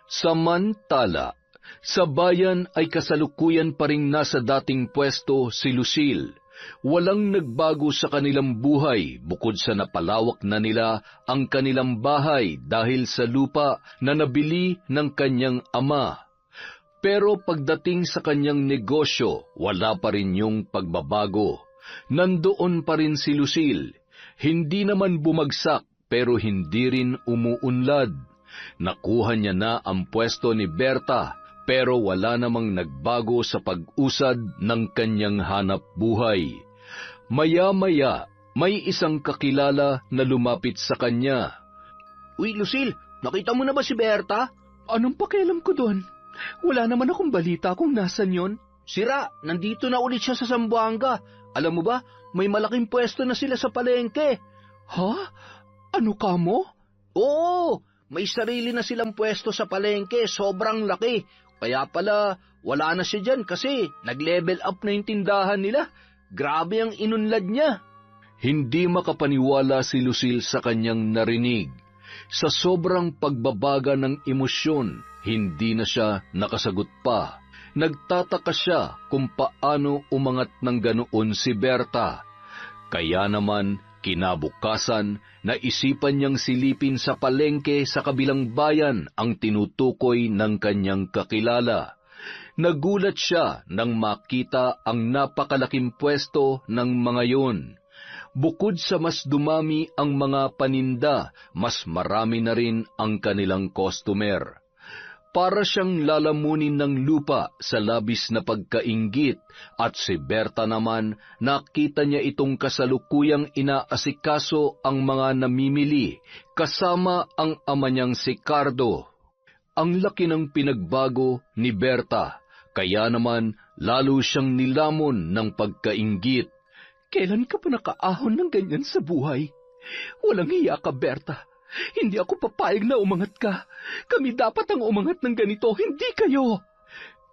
Samantala, sa bayan ay kasalukuyan pa ring nasa dating pwesto si Lucille. Walang nagbago sa kanilang buhay bukod sa napalawak na nila ang kanilang bahay dahil sa lupa na nabili ng kanyang ama. Pero pagdating sa kanyang negosyo, wala pa rin yung pagbabago. Nandoon pa rin si Lucille. Hindi naman bumagsak pero hindi rin umuunlad. Nakuha niya na ang pwesto ni Berta pero wala namang nagbago sa pag-usad ng kanyang hanap buhay. Maya-maya, may isang kakilala na lumapit sa kanya. Uy, Lucille, nakita mo na ba si Berta? Anong pakialam ko doon? Wala naman akong balita kung nasan yon. Sira, nandito na ulit siya sa Zamboanga. Alam mo ba, may malaking pwesto na sila sa palengke. Ha? Ano ka mo? Oo, may sarili na silang pwesto sa palengke, sobrang laki. Kaya pala, wala na siya dyan kasi nag-level up na yung tindahan nila. Grabe ang inunlad niya. Hindi makapaniwala si Lucille sa kanyang narinig. Sa sobrang pagbabaga ng emosyon, hindi na siya nakasagot pa. Nagtataka siya kung paano umangat ng ganoon si Berta. Kaya naman, kinabukasan, naisipan niyang silipin sa palengke sa kabilang bayan ang tinutukoy ng kanyang kakilala. Nagulat siya nang makita ang napakalaking pwesto ng mga yun. Bukod sa mas dumami ang mga paninda, mas marami na rin ang kanilang customer. Para siyang lalamunin ng lupa sa labis na pagkainggit at si Berta naman nakita niya itong kasalukuyang inaasikaso ang mga namimili kasama ang ama niyang si Cardo. Ang laki ng pinagbago ni Berta, kaya naman lalo siyang nilamon ng pagkainggit. Kailan ka pa nakaahon ng ganyan sa buhay? Walang hiya ka, Berta. Hindi ako papayag na umangat ka. Kami dapat ang umangat ng ganito, hindi kayo.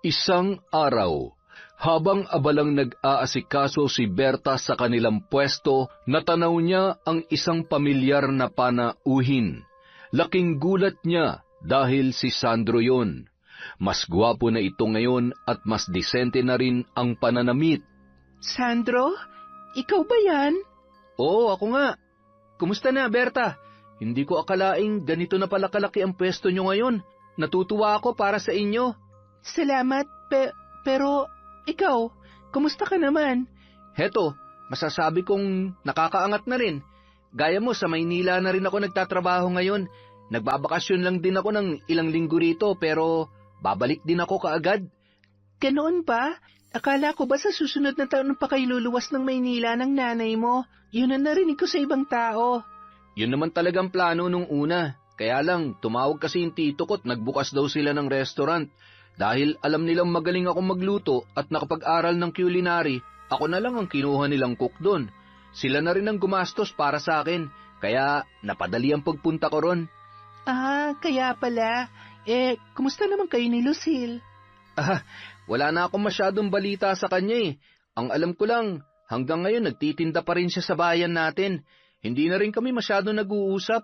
Isang araw, Habang abalang nag-aasikaso si Berta sa kanilang pwesto, natanaw niya ang isang pamilyar na panauhin. Laking gulat niya dahil si Sandro yon. Mas gwapo na ito ngayon at mas disente na rin ang pananamit. Sandro, ikaw ba yan? Oo, ako nga. Kumusta na, Berta? Hindi ko akalaing ganito na pala kalaki ang pwesto nyo ngayon. Natutuwa ako para sa inyo. Salamat, pero ikaw, kumusta ka naman? Heto, masasabi kong nakakaangat na rin. Gaya mo, sa Maynila na rin ako nagtatrabaho ngayon. Nagbabakasyon lang din ako ng ilang linggo rito, pero babalik din ako kaagad. Ganoon ba? Akala ko ba sa susunod na taon pa kayo luluwas ng Maynila ng nanay mo? Yun ang narinig ko sa ibang tao. Yun naman talagang plano nung una. Kaya lang, tumawag kasi yung tito ko't nagbukas daw sila ng restaurant. Dahil alam nilang magaling akong magluto at nakapag-aral ng culinary, ako na lang ang kinuha nilang cook doon. Sila na rin ang gumastos para sa akin, kaya napadali ang pagpunta ko ron. Ah, kaya pala. Kumusta naman kayo ni Lucille? Wala na akong masyadong balita sa kanya eh. Ang alam ko lang, hanggang ngayon nagtitinda pa rin siya sa bayan natin. Hindi na rin kami masyadong nag-uusap.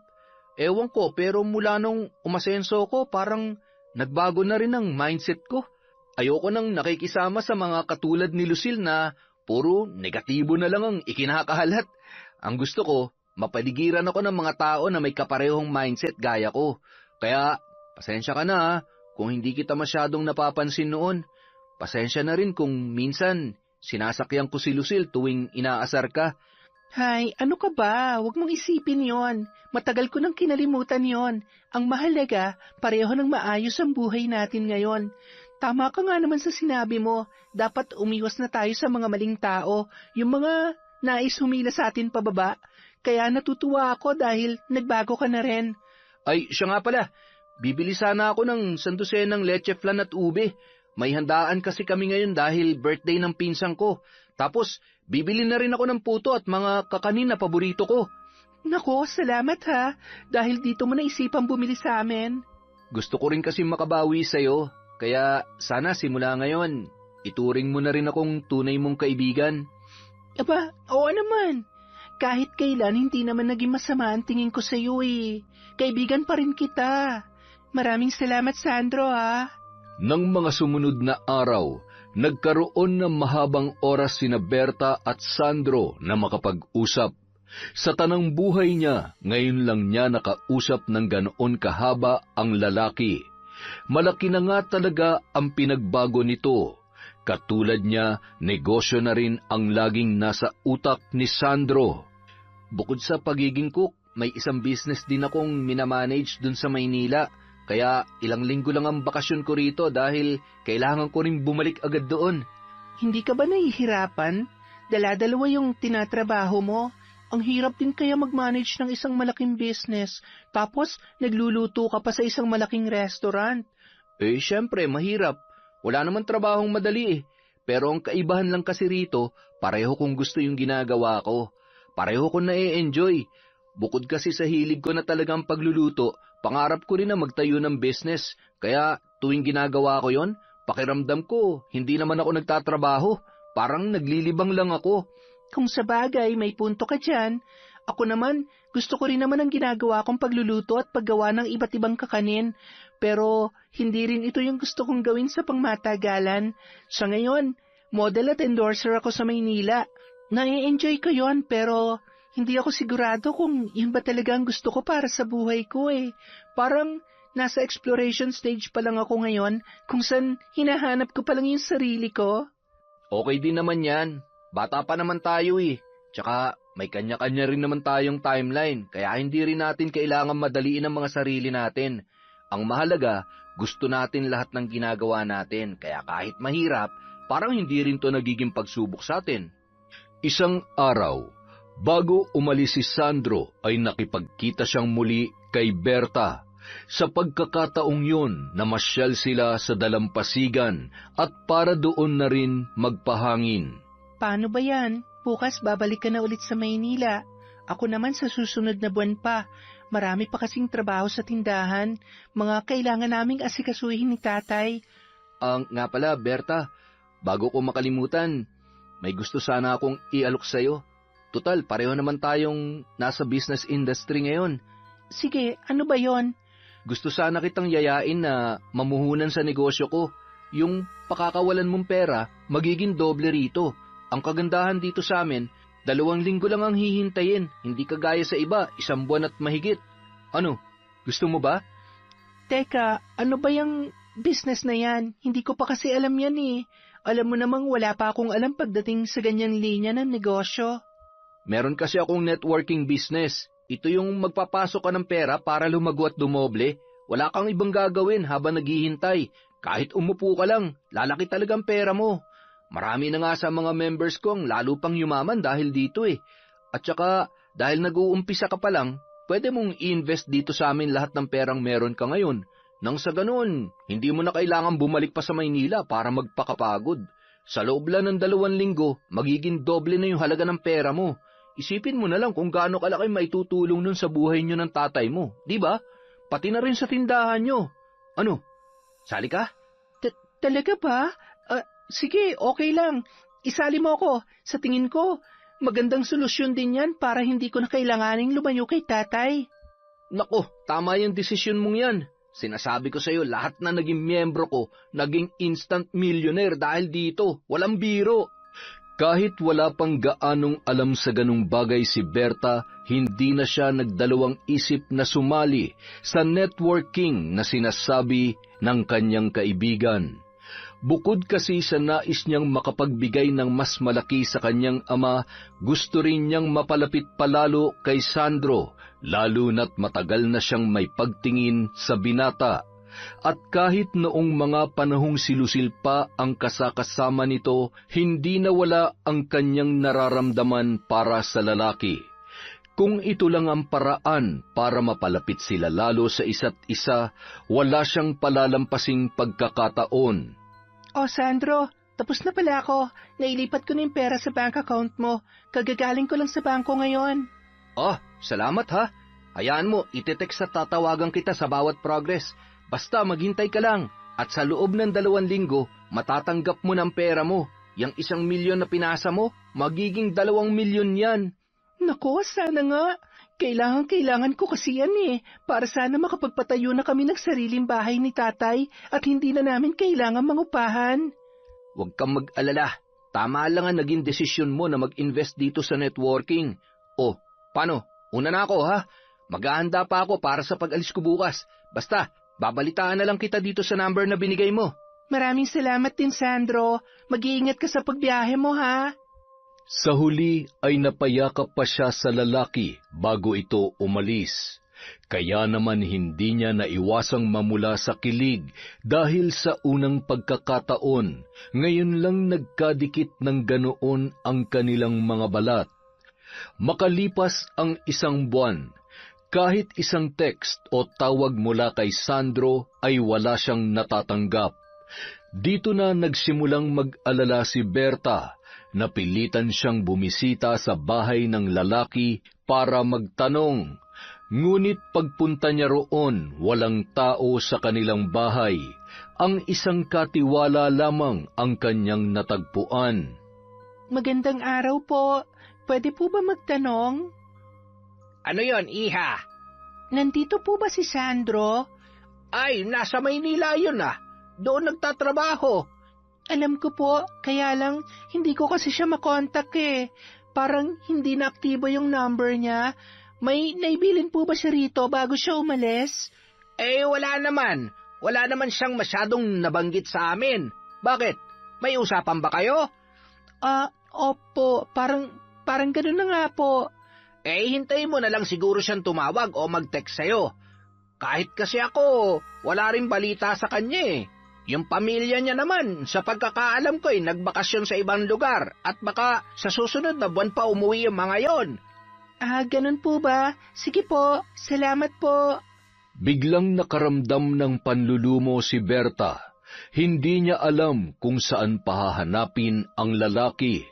Ewan ko, pero mula nung umasenso ko, parang nagbago na rin ang mindset ko. Ayoko nang nakikisama sa mga katulad ni Lucille na puro negatibo na lang ang ikinakahalat. Ang gusto ko, mapaligiran ako ng mga tao na may kaparehong mindset gaya ko. Kaya, pasensya ka na kung hindi kita masyadong napapansin noon. Pasensya na rin kung minsan sinasakyan ko si Lucille tuwing inaasar ka. Hay, ano ka ba? Huwag mong isipin yon. Matagal ko nang kinalimutan yon. Ang mahalaga, pareho ng maayos ang buhay natin ngayon. Tama ka nga naman sa sinabi mo. Dapat umiwas na tayo sa mga maling tao. Yung mga nais humila sa atin pababa. Kaya natutuwa ako dahil nagbago ka na rin. Ay, siya nga pala. Bibili sana ako ng sandusenang leche flan at ube. May handaan kasi kami ngayon dahil birthday ng pinsang ko. Tapos, bibili na rin ako ng puto at mga kakanin na paborito ko. Nako, salamat ha. Dahil dito mo naisipang bumili sa amin. Gusto ko rin kasi makabawi sa'yo. Kaya sana simula ngayon, ituring mo na rin akong tunay mong kaibigan. Aba, oo naman. Kahit kailan hindi naman naging masama ang tingin ko sa iyo eh. Kaibigan pa rin kita. Maraming salamat, Sandro ha. Nang mga sumunod na araw, nagkaroon ng mahabang oras sina Berta at Sandro na makapag-usap. Sa tanang buhay niya, ngayon lang niya nakausap ng ganoon kahaba ang lalaki. Malaki na nga talaga ang pinagbago nito. Katulad niya, negosyo na rin ang laging nasa utak ni Sandro. Bukod sa pagiging cook, may isang business din akong minamanage dun sa Maynila. Kaya ilang linggo lang ang bakasyon ko rito dahil kailangan ko rin bumalik agad doon. Hindi ka ba nahihirapan? Dala-dalawa yung tinatrabaho mo. Ang hirap din kaya mag-manage ng isang malaking business, tapos nagluluto ka pa sa isang malaking restaurant. Syempre, mahirap. Wala naman trabahong madali eh. Pero ang kaibahan lang kasi rito, pareho kong gusto yung ginagawa ko. Pareho ko na-e-enjoy. Bukod kasi sa hilig ko na talagang pagluluto, pangarap ko rin na magtayo ng business. Kaya tuwing ginagawa ko yon, pakiramdam ko, hindi naman ako nagtatrabaho. Parang naglilibang lang ako. Kung sa bagay, may punto ka dyan. Ako naman, gusto ko rin naman ang ginagawa kong pagluluto at paggawa ng iba't ibang kakanin. Pero hindi rin ito yung gusto kong gawin sa pangmatagalan. Sa ngayon, model at endorser ako sa Maynila. Na-enjoy ko yon, pero hindi ako sigurado kung yun ba talaga ang gusto ko para sa buhay ko eh. Parang nasa exploration stage pa lang ako ngayon, kung saan hinahanap ko pa lang yung sarili ko. Okay din naman yan. Bata pa naman tayo eh. Tsaka may kanya-kanya rin naman tayong timeline, kaya hindi rin natin kailangan madaliin ang mga sarili natin. Ang mahalaga, gusto natin lahat ng ginagawa natin, kaya kahit mahirap, parang hindi rin to nagiging pagsubok sa atin. Isang araw, bago umalis si Sandro ay nakipagkita siyang muli kay Berta. Sa pagkakataong yun, namasyal sila sa dalampasigan at para doon na rin magpahangin. Paano ba yan? Bukas babalik ka na ulit sa Maynila. Ako naman sa susunod na buwan pa. Marami pa kasing trabaho sa tindahan. Mga kailangan naming asikasuhin ni tatay. Nga pala, Berta, bago ko makalimutan, may gusto sana akong ialok sa'yo. Tutal, pareho naman tayong nasa business industry ngayon. Sige, ano ba yon? Gusto sana kitang yayain na mamuhunan sa negosyo ko. Yung pakakawalan mong pera, magiging doble rito. Ang kagandahan dito sa amin, 2 linggo lang ang hihintayin. Hindi kagaya sa iba, 1 buwan at mahigit. Ano, gusto mo ba? Teka, ano ba yung business na yan? Hindi ko pa kasi alam yan eh. Alam mo namang wala pa akong alam pagdating sa ganyang linya ng negosyo. Meron kasi akong networking business. Ito yung magpapasok ka ng pera para lumago at dumoble. Wala kang ibang gagawin habang naghihintay. Kahit umupo ka lang, lalaki talagang pera mo. Marami na nga sa mga members ko ang lalo pang yumaman dahil dito eh. At saka, dahil nag-uumpisa ka pa lang, pwede mong i-invest dito sa amin lahat ng perang meron ka ngayon. Nang sa ganun, hindi mo na kailangan bumalik pa sa Maynila para magpakapagod. Sa loob lang ng 2 linggo, magiging doble na yung halaga ng pera mo. Isipin mo na lang kung gaano kalaki maitutulong nun sa buhay nyo ng tatay mo, di ba? Pati na rin sa tindahan nyo. Ano? Sali ka? Talaga ba? Sige, okay lang. Isali mo ako. Sa tingin ko, magandang solusyon din yan para hindi ko na kailanganing lumayo kay tatay. Nako, tama yung desisyon mong yan. Sinasabi ko sa'yo, lahat na naging miyembro ko, naging instant millionaire dahil dito. Walang biro. Kahit wala pang gaanong alam sa ganung bagay si Berta, hindi na siya nagdalawang isip na sumali sa networking na sinasabi ng kanyang kaibigan. Bukod kasi sa nais niyang makapagbigay ng mas malaki sa kanyang ama, gusto rin niyang mapalapit palalo kay Sandro, lalo na't matagal na siyang may pagtingin sa binata. At kahit noong mga panahong silusil pa ang kasakasama nito, hindi nawala ang kanyang nararamdaman para sa lalaki. Kung ito lang ang paraan para mapalapit sila lalo sa isa't isa, wala siyang palalampasing pagkakataon. Oh, Sandro, tapos na pala ako. Nailipat ko na yung pera sa bank account mo. Kagagaling ko lang sa bangko ngayon. Oh, salamat ha. Hayaan mo, itetext at tatawagan kita sa bawat progress. Basta maghintay ka lang, at sa loob ng 2 linggo, matatanggap mo ng pera mo. Yang 1 milyon na pinasa mo, magiging 2 milyon yan. Nako, sana nga. Kailangan ko kasi yan eh, para sana makapagpatayo na kami ng sariling bahay ni tatay at hindi na namin kailangan mangupahan. Huwag kang mag-alala. Tama lang ang naging desisyon mo na mag-invest dito sa networking. O, paano? Una na ako ha. Maghahanda pa ako para sa pag-alis ko bukas. Basta, babalitaan na lang kita dito sa number na binigay mo. Maraming salamat din, Sandro. Mag-iingat ka sa pagbiyahe mo ha. Sa huli ay napayakap pa siya sa lalaki bago ito umalis. Kaya naman hindi niya naiwasang mamula sa kilig dahil sa unang pagkakataon, ngayon lang nagkadikit ng ganoon ang kanilang mga balat. Makalipas ang 1 buwan, kahit isang text o tawag mula kay Sandro ay wala siyang natatanggap. Dito na nagsimulang mag-alala si Berta. Napilitan siyang bumisita sa bahay ng lalaki para magtanong. Ngunit pagpunta niya roon, walang tao sa kanilang bahay. Ang isang katiwala lamang ang kanyang natagpuan. Magandang araw po. Pwede po ba magtanong? Ano yon, iha? Nandito po ba si Sandro? Ay, nasa Maynila yun ah. Doon nagtatrabaho. Alam ko po, kaya lang hindi ko kasi siya makontak eh. Parang hindi na aktibo yung number niya. May naibilin po ba siya rito bago siya umalis? Eh, wala naman. Wala naman siyang masyadong nabanggit sa amin. Bakit? May usapan ba kayo? Opo. Parang gano'n na nga po. Eh, hintayin mo na lang siguro siyang tumawag o mag-text sa'yo. Kahit kasi ako, wala rin balita sa kanya eh. Yung pamilya niya naman, sa pagkakaalam ko nagbakasyon sa ibang lugar at baka sa susunod na buwan pa umuwi yung mga yon. Ganun po ba? Sige po, salamat po. Biglang nakaramdam ng panlulumo si Berta. Hindi niya alam kung saan pahahanapin ang lalaki.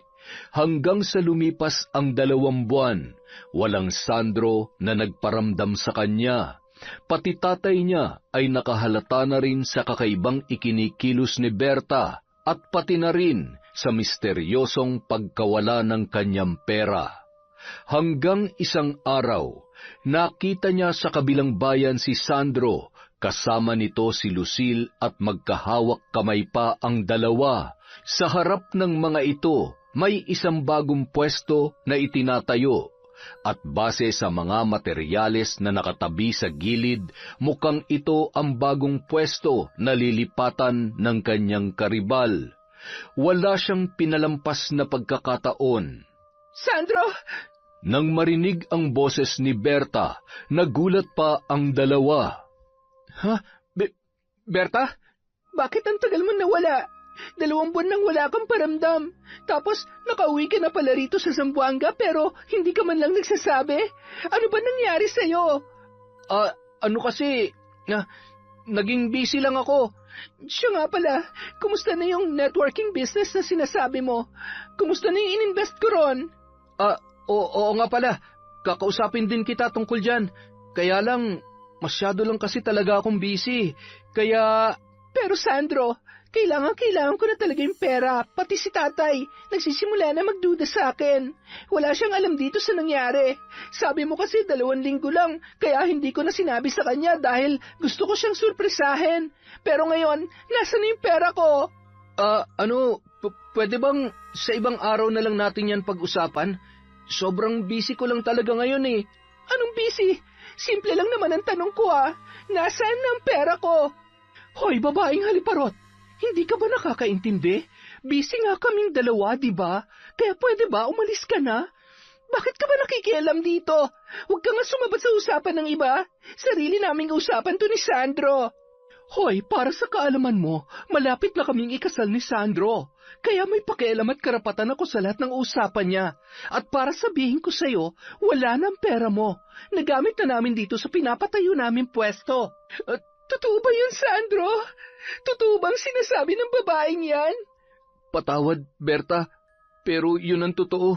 Hanggang sa lumipas ang 2 buwan, walang Sandro na nagparamdam sa kanya. Pati tatay niya ay nakahalata na rin sa kakaibang ikinikilos ni Berta at pati na rin sa misteryosong pagkawala ng kanyang pera. Hanggang isang araw, nakita niya sa kabilang bayan si Sandro, kasama nito si Lucille at magkahawak kamay pa ang dalawa. Sa harap ng mga ito, may isang bagong pwesto na itinatayo. At base sa mga materyales na nakatabi sa gilid, mukhang ito ang bagong pwesto na lilipatan ng kanyang karibal. Wala siyang pinalampas na pagkakataon. Sandro! Nang marinig ang boses ni Berta, nagulat pa ang dalawa. Ha? Berta? Bakit ang tagal mo nawala? 2 buwan nang wala kang paramdam. Tapos nakauwi ka na pala rito sa Zamboanga pero hindi ka man lang nagsasabi. Ano ba nangyari sa'yo? Ano kasi, naging busy lang ako. Siya nga pala, kumusta na yung networking business na sinasabi mo? Kumusta na yung ininvest ko ron? Oo nga pala, kakausapin din kita tungkol dyan. Kaya lang, masyado lang kasi talaga akong busy. Kaya... Pero Sandro, kailangan ko na talaga yung pera, pati si tatay, nagsisimula na magduda sa akin. Wala siyang alam dito sa nangyari. Sabi mo kasi 2 linggo lang, kaya hindi ko na sinabi sa kanya dahil gusto ko siyang surpresahin. Pero ngayon, nasa na yung pera ko? Pwede bang sa ibang araw na lang natin yan pag-usapan? Sobrang busy ko lang talaga ngayon eh. Anong busy? Simple lang naman ang tanong ko Nasaan na ang pera ko? Hoy, babaeng haliparot! Hindi ka ba nakakaintindi? Busy nga kaming dalawa, di ba? Kaya pwede ba umalis ka na? Bakit ka ba nakikialam dito? Huwag ka nga sumabat sa usapan ng iba. Sarili naming usapan to ni Sandro. Hoy, para sa kaalaman mo, malapit na kaming ikasal ni Sandro. Kaya may pakialam at karapatan ako sa lahat ng usapan niya. At para sabihin ko sa'yo, wala na ang pera mo. Nagamit na namin dito sa pinapatayo namin pwesto. Totoo ba yun, Sandro? Totoo bang sinasabi ng babaeng yan? Patawad, Berta, pero yun ang totoo.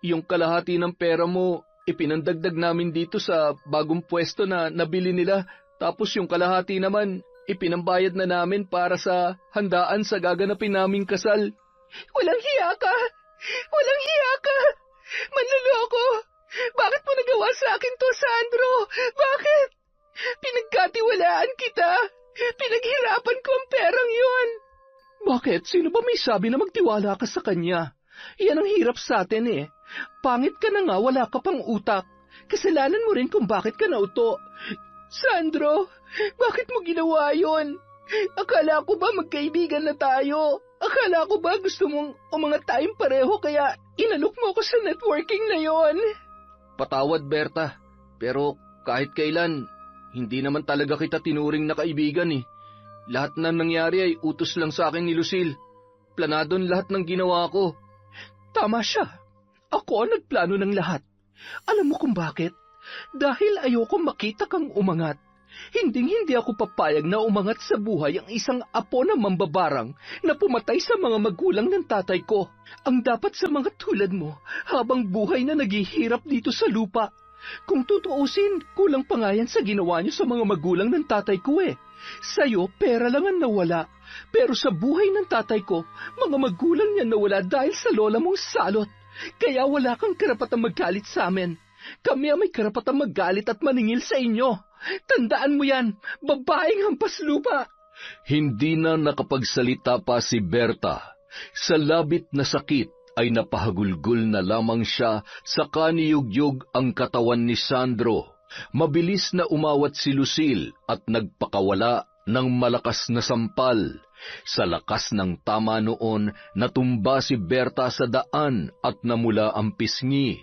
Yung kalahati ng pera mo, ipinandagdag namin dito sa bagong pwesto na nabili nila. Tapos yung kalahati naman, ipinambayad na namin para sa handaan sa gaganapin naming kasal. Walang hiya ka! Walang hiya ka! Manluloko! Bakit mo nagawa sa akin to, Sandro? Bakit? Pinagkatiwalaan kita. Pinaghirapan ko ang perang yun. Bakit? Sino ba may sabi na magtiwala ka sa kanya? Yan ang hirap sa atin eh. Pangit ka na nga, wala ka pang utak. Kasalanan mo rin kung bakit ka nauto. Sandro, bakit mo ginawa yun? Akala ko ba magkaibigan na tayo? Akala ko ba gusto mong umangat tayong pareho kaya inalok mo ako sa networking na yon? Patawad, Berta. Pero kahit kailan, hindi naman talaga kita tinuring na kaibigan eh. Lahat na nangyari ay utos lang sa akin ni Lucille. Planadon lahat ng ginawa ko. Tama siya. Ako ang nagplano ng lahat. Alam mo kung bakit? Dahil ayoko makita kang umangat. Hinding-hindi ako papayag na umangat sa buhay ang isang apo na mambabarang na pumatay sa mga magulang ng tatay ko. Ang dapat sa mga tulad mo, habang buhay na naghihirap dito sa lupa. Kung tutuusin, kulang pa nga yan sa ginawa niyo sa mga magulang ng tatay ko eh. Sa'yo, pera lang ang nawala. Pero sa buhay ng tatay ko, mga magulang niya nawala dahil sa lola mong salot. Kaya wala kang karapatang magalit sa amin. Kami ang may karapatang magalit at maningil sa inyo. Tandaan mo yan, babaeng hampas lupa. Hindi na nakapagsalita pa si Berta. Sa labit na sakit ay napahagulgol na lamang siya sa kaniyugyog ang katawan ni Sandro. Mabilis na umawat si Lucille at nagpakawala ng malakas na sampal. Sa lakas ng tama noon, natumba si Berta sa daan at namula ang pisngi.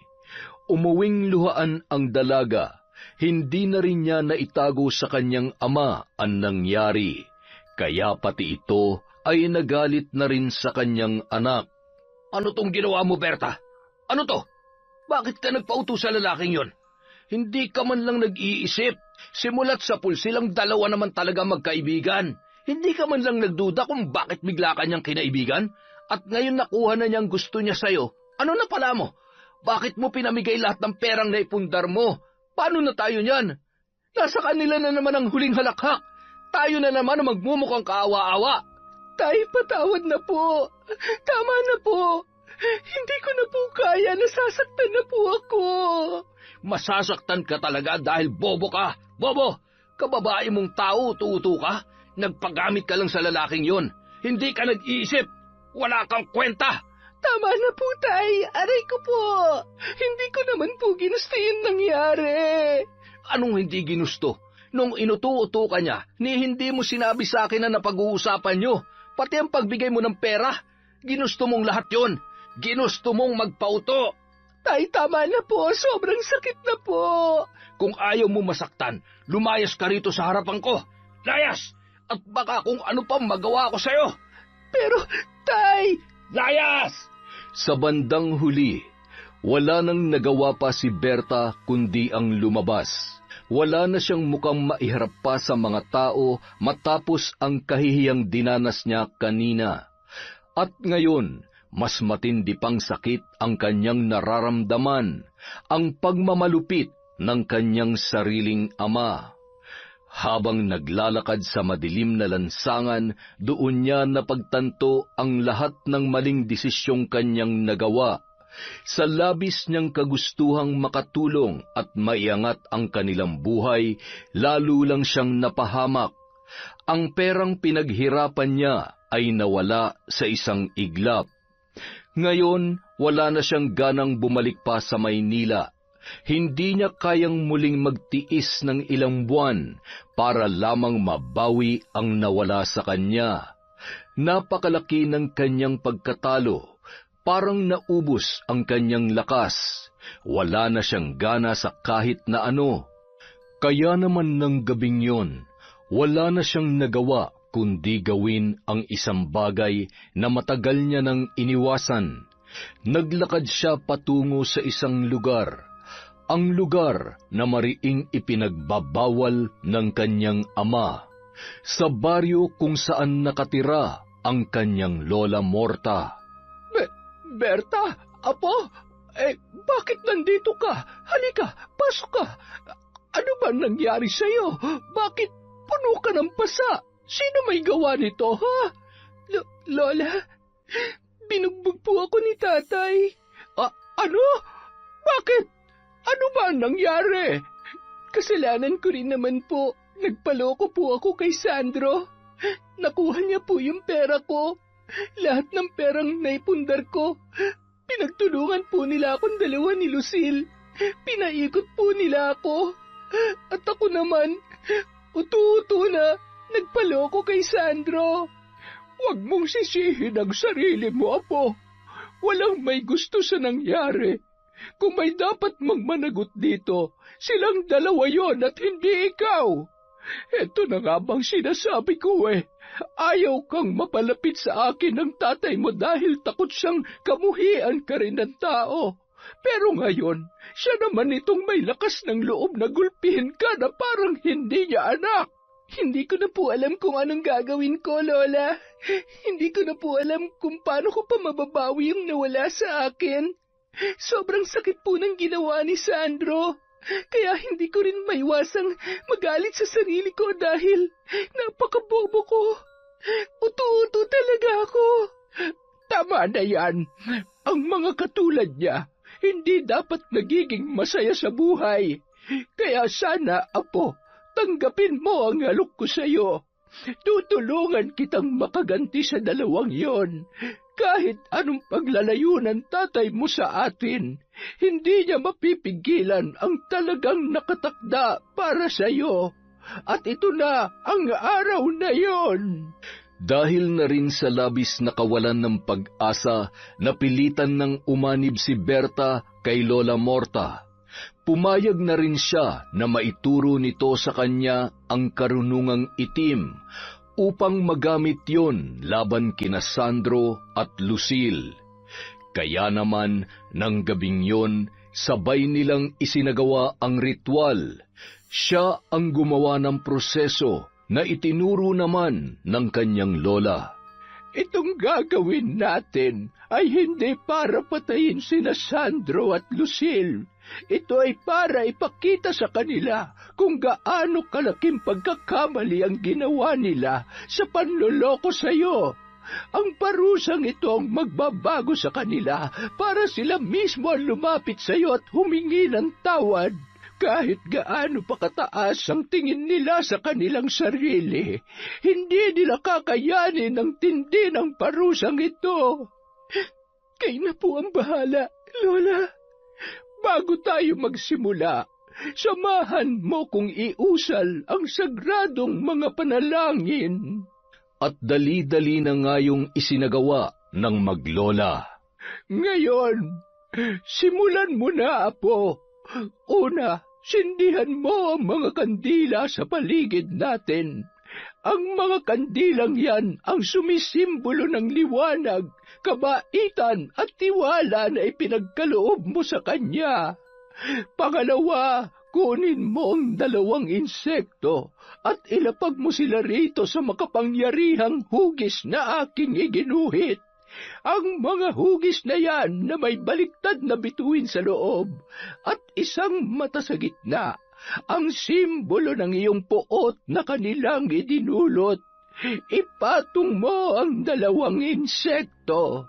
Umuwing luhaan ang dalaga. Hindi na rin niya naitago sa kanyang ama ang nangyari. Kaya pati ito ay nagalit na rin sa kanyang anak. Ano tong ginawa mo, Berta? Ano to? Bakit ka nagpauto sa lalaking yon? Hindi ka man lang nag-iisip. Simulat sa pulsilang dalawa naman talaga magkaibigan. Hindi ka man lang nagduda kung bakit bigla ka niyang kinaibigan? At ngayon nakuha na niyang gusto niya sa'yo. Ano na pala mo? Bakit mo pinamigay lahat ng perang naipundar mo? Paano na tayo niyan? Nasa kanila na naman ang huling halakhak. Tayo na naman ang magmumukhang kaawa-awa. Tay, patawad na po. Tama na po. Hindi ko na po kaya, nasasaktan na po ako. Masasaktan ka talaga dahil bobo ka. Bobo! Kababae mong tao, tuto ka? Nagpagamit ka lang sa lalaking yon. Hindi ka nag-iisip. Wala kang kwenta. Tama na po, Tay. Aray ko po. Hindi ko naman po ginusto yung nangyari. Anong hindi ginusto? Nung inuto-uto ka niya, hindi mo sinabi sa akin na napag-uusapan nyo. Pati ang pagbigay mo ng pera. Ginusto mong lahat yon. Ginusto mong magpauto. Tay, tama na po. Sobrang sakit na po. Kung ayaw mo masaktan, lumayas ka rito sa harapan ko. Layas! At baka kung ano pang magawa ko sa'yo. Pero, Tay... Layas! Sa bandang huli, wala nang nagawa pa si Berta kundi ang lumabas. Wala na siyang mukhang maiharap pa sa mga tao matapos ang kahihiyang dinanas niya kanina. At ngayon, mas matindi pang sakit ang kanyang nararamdaman, ang pagmamalupit ng kanyang sariling ama. Habang naglalakad sa madilim na lansangan, doon niya napagtanto ang lahat ng maling desisyong kanyang nagawa. Sa labis niyang kagustuhang makatulong at maiangat ang kanilang buhay, lalo lang siyang napahamak. Ang perang pinaghirapan niya ay nawala sa isang iglap. Ngayon, wala na siyang ganang bumalik pa sa Maynila. Hindi niya kayang muling magtiis ng ilang buwan para lamang mabawi ang nawala sa kanya. Napakalaki ng kanyang pagkatalo, parang naubos ang kanyang lakas. Wala na siyang gana sa kahit na ano. Kaya naman ng gabing yon, wala na siyang nagawa kundi gawin ang isang bagay na matagal niya nang iniwasan. Naglakad siya patungo sa isang lugar. Ang lugar na mariing ipinagbabawal ng kanyang ama, sa baryo kung saan nakatira ang kanyang Lola Morta. Berta, Apo, bakit nandito ka? Halika, pasok ka. Ano ba nangyari sa'yo? Bakit puno ka ng pasa? Sino may gawa nito, ha? Lola, binugbog po ako ni tatay. Ano? Bakit? Ano ba ang nangyari? Kasalanan ko rin naman po. Nagpaloko po ako kay Sandro. Nakuha niya po yung pera ko. Lahat ng perang naipundar ko. Pinagtulungan po nila akong dalawa ni Lucille. Pinaikot po nila ako. At ako naman, utu-utu na, nagpaloko kay Sandro. Huwag mong sisihin ang sarili mo, Apo. Walang may gusto sa nangyari. Kung may dapat magmanagot dito, silang dalawa yon at hindi ikaw. Eto na nga bang sinasabi ko Ayaw kang mapalapit sa akin ng tatay mo dahil takot siyang kamuhian ka rin ng tao. Pero ngayon, siya naman itong may lakas ng loob na gulpihin ka na parang hindi niya anak. Hindi ko na po alam kung anong gagawin ko, Lola. Hindi ko na po alam kung paano ko pa mababawi yung nawala sa akin. Sobrang sakit po ng ginawa ni Sandro, kaya hindi ko rin maiwasang magalit sa sarili ko dahil napakabobo ko. Utu-utu talaga ako. Tama na yan. Ang mga katulad niya, hindi dapat nagiging masaya sa buhay. Kaya sana, Apo, tanggapin mo ang alok ko sa iyo. Tutulungan kitang makaganti sa dalawang yon. Kahit anong paglalayo ng tatay mo sa atin, hindi niya mapipigilan ang talagang nakatakda para sa iyo. At ito na ang araw na yon. Dahil na rin sa labis na kawalan ng pag-asa, napilitan ng umanib si Berta kay Lola Morta. Pumayag na rin siya na maituro nito sa kanya ang karunungang itim upang magamit yon laban kina Sandro at Lucille. Kaya naman, ng gabing yon, sabay nilang isinagawa ang ritual. Siya ang gumawa ng proseso na itinuro naman ng kanyang lola. Itong gagawin natin ay hindi para patayin sina Sandro at Lucille. Ito ay para ipakita sa kanila kung gaano kalaking pagkakamali ang ginawa nila sa panloloko sa iyo. Ang parusang ito ang magbabago sa kanila para sila mismo ang lumapit sa iyo at humingi ng tawad. Kahit gaano pa kataas ang tingin nila sa kanilang sarili, hindi nila kakayanin ang tindi ng parusang ito. Kayo na po ang bahala, Lola. Bago tayo magsimula, samahan mo kung iusal ang sagradong mga panalangin. At dali-dali na nga yung isinagawa ng maglola. Ngayon, simulan mo na, Apo. Una, sindihan mo ang mga kandila sa paligid natin. Ang mga kandilang yan ang sumisimbolo ng liwanag, kabaitan at tiwala na ipinagkaloob mo sa Kanya. Pangalawa, kunin mo ang 2 insekto at ilapag mo sila rito sa makapangyarihang hugis na aking iginuhit. Ang mga hugis na yan na may baliktad na bituin sa loob at isang mata sa gitna, ang simbolo ng iyong puot na kanilang idinulot. Ipatong mo ang 2 insekto.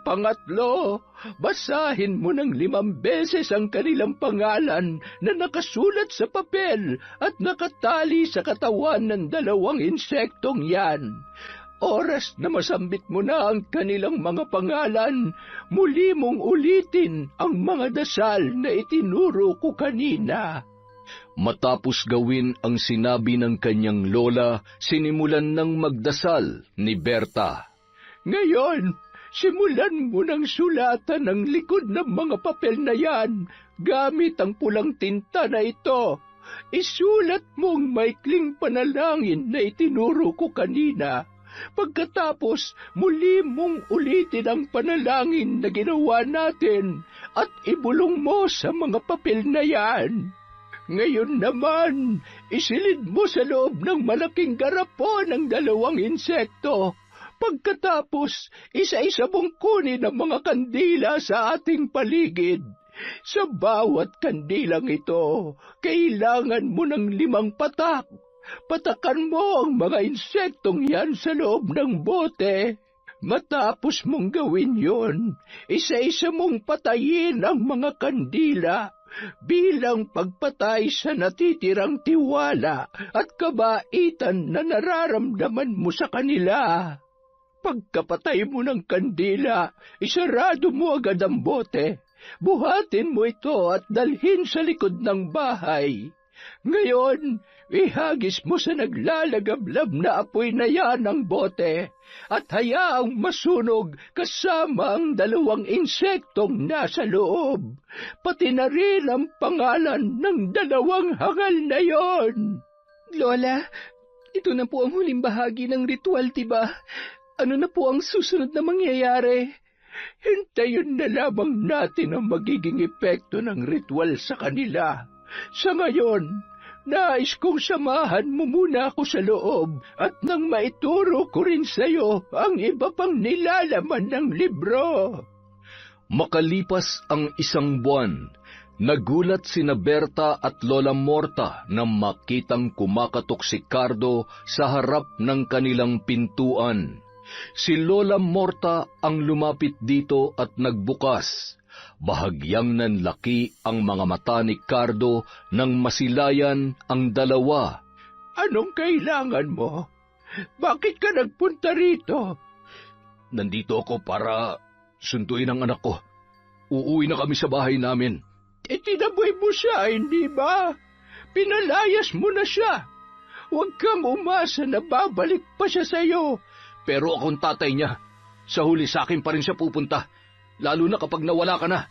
Pangatlo, basahin mo ng 5 beses ang kanilang pangalan na nakasulat sa papel at nakatali sa katawan ng 2 insektong yan. Oras na masambit mo na ang kanilang mga pangalan, muli mong ulitin ang mga dasal na itinuro ko kanina. Matapos gawin ang sinabi ng kanyang lola, sinimulan ng magdasal ni Berta. Ngayon, simulan mo ng sulatan ang likod ng mga papel na yan gamit ang pulang tinta na ito. Isulat mo ang maikling panalangin na itinuro ko kanina. Pagkatapos, muli mong ulitin ang panalangin na ginawa natin at ibulong mo sa mga papel na yan. Ngayon naman, isilid mo sa loob ng malaking garapon ang 2 insekto. Pagkatapos, isa-isa mong kunin ang mga kandila sa ating paligid. Sa bawat kandilang ito, kailangan mo ng 5 patak. Patakan mo ang mga insektong yan sa loob ng bote. Matapos mong gawin yun, isa-isa mong patayin ang mga kandila bilang pagpatay sa natitirang tiwala at kabaitan na nararamdaman mo sa kanila. Pagkapatay mo ng kandila, isarado mo agad ang bote. Buhatin mo ito at dalhin sa likod ng bahay. Ngayon, ihagis mo sa naglalagablab na apoy na yan ang bote at hayaang masunog kasama ang 2 insektong nasa loob, pati na rin ang pangalan ng 2 hangal na yon. Lola, ito na po ang huling bahagi ng ritual, diba? Ano na po ang susunod na mangyayari? Hintayin na lamang natin ang magiging epekto ng ritual sa kanila. Sa ngayon, nais kong samahan mo muna ako sa loob at nang maituro ko rin sa iyo ang iba pang nilalaman ng libro. Makalipas ang 1 buwan, nagulat sina Berta at Lola Morta nang makitang kumakatok si Cardo sa harap ng kanilang pintuan. Si Lola Morta ang lumapit dito at nagbukas. Bahagyang nanlaki ang mga mata ni Cardo nang masilayan ang 2. Anong kailangan mo? Bakit ka nagpunta rito? Nandito ako para sunduin ang anak ko. Uuwi na kami sa bahay namin. Tinaboy mo siya, hindi ba? Pinalayas mo na siya. Huwag kang umasa na babalik pa siya sa'yo. Pero akong tatay niya. Sa huli sa akin pa rin siya pupunta. Lalo na kapag nawala ka na.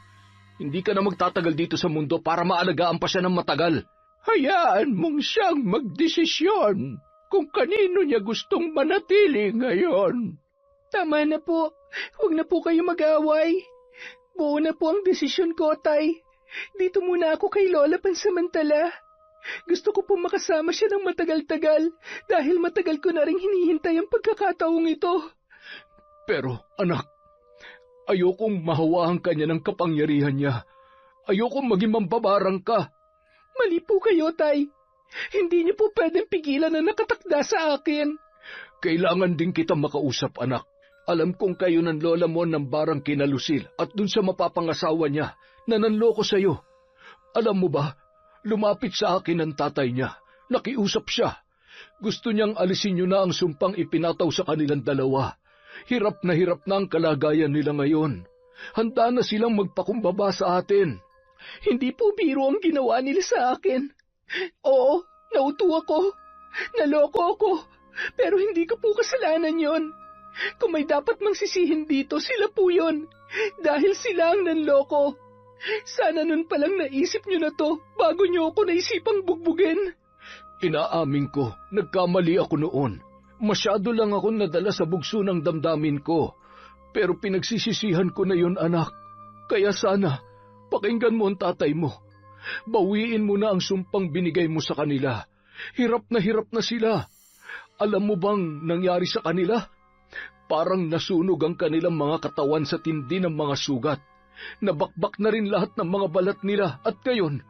Hindi ka na magtatagal dito sa mundo para maalagaan pa siya ng matagal. Hayaan mong siyang magdesisyon kung kanino niya gustong manatili ngayon. Tama na po. Huwag na po kayo mag-away. Buo na po ang desisyon ko, Tay. Dito muna ako kay Lola pansamantala. Gusto ko po makasama siya ng matagal-tagal dahil matagal ko na rin hinihintay ang pagkakataong ito. Pero, anak, ayokong mahawahan ka niya ng kapangyarihan niya. Ayokong maging mambabarang ka. Mali po kayo, Tay. Hindi niyo po pwedeng pigilan na nakatakda sa akin. Kailangan din kita makausap, anak. Alam kong kayo ng lola mo ng barang kina Lucille at dun sa mapapangasawa niya na nanloko sa'yo. Alam mo ba, lumapit sa akin ang tatay niya. Nakiusap siya. Gusto niyang alisin niyo na ang sumpang ipinataw sa kanilang dalawa. Hirap na ang kalagayan nila ngayon. Handa na silang magpakumbaba sa atin. Hindi po biro ang ginawa nila sa akin. Oo, nauto ako. Naloko ako. Pero hindi ko po kasalanan yon. Kung may dapat mang sisihin dito, sila po yon. Dahil sila ang nanloko. Sana nun palang naisip nyo na to bago nyo ako naisipang bugbugin. Inaamin ko, nagkamali ako noon. Masyado lang ako nadala sa bugso ng damdamin ko. Pero pinagsisisihan ko na yon, anak. Kaya sana, pakinggan mo ang tatay mo. Bawiin mo na ang sumpang binigay mo sa kanila. Hirap na sila. Alam mo bang nangyari sa kanila? Parang nasunog ang kanilang mga katawan sa tindi ng mga sugat. Nabakbak na rin lahat ng mga balat nila at ngayon,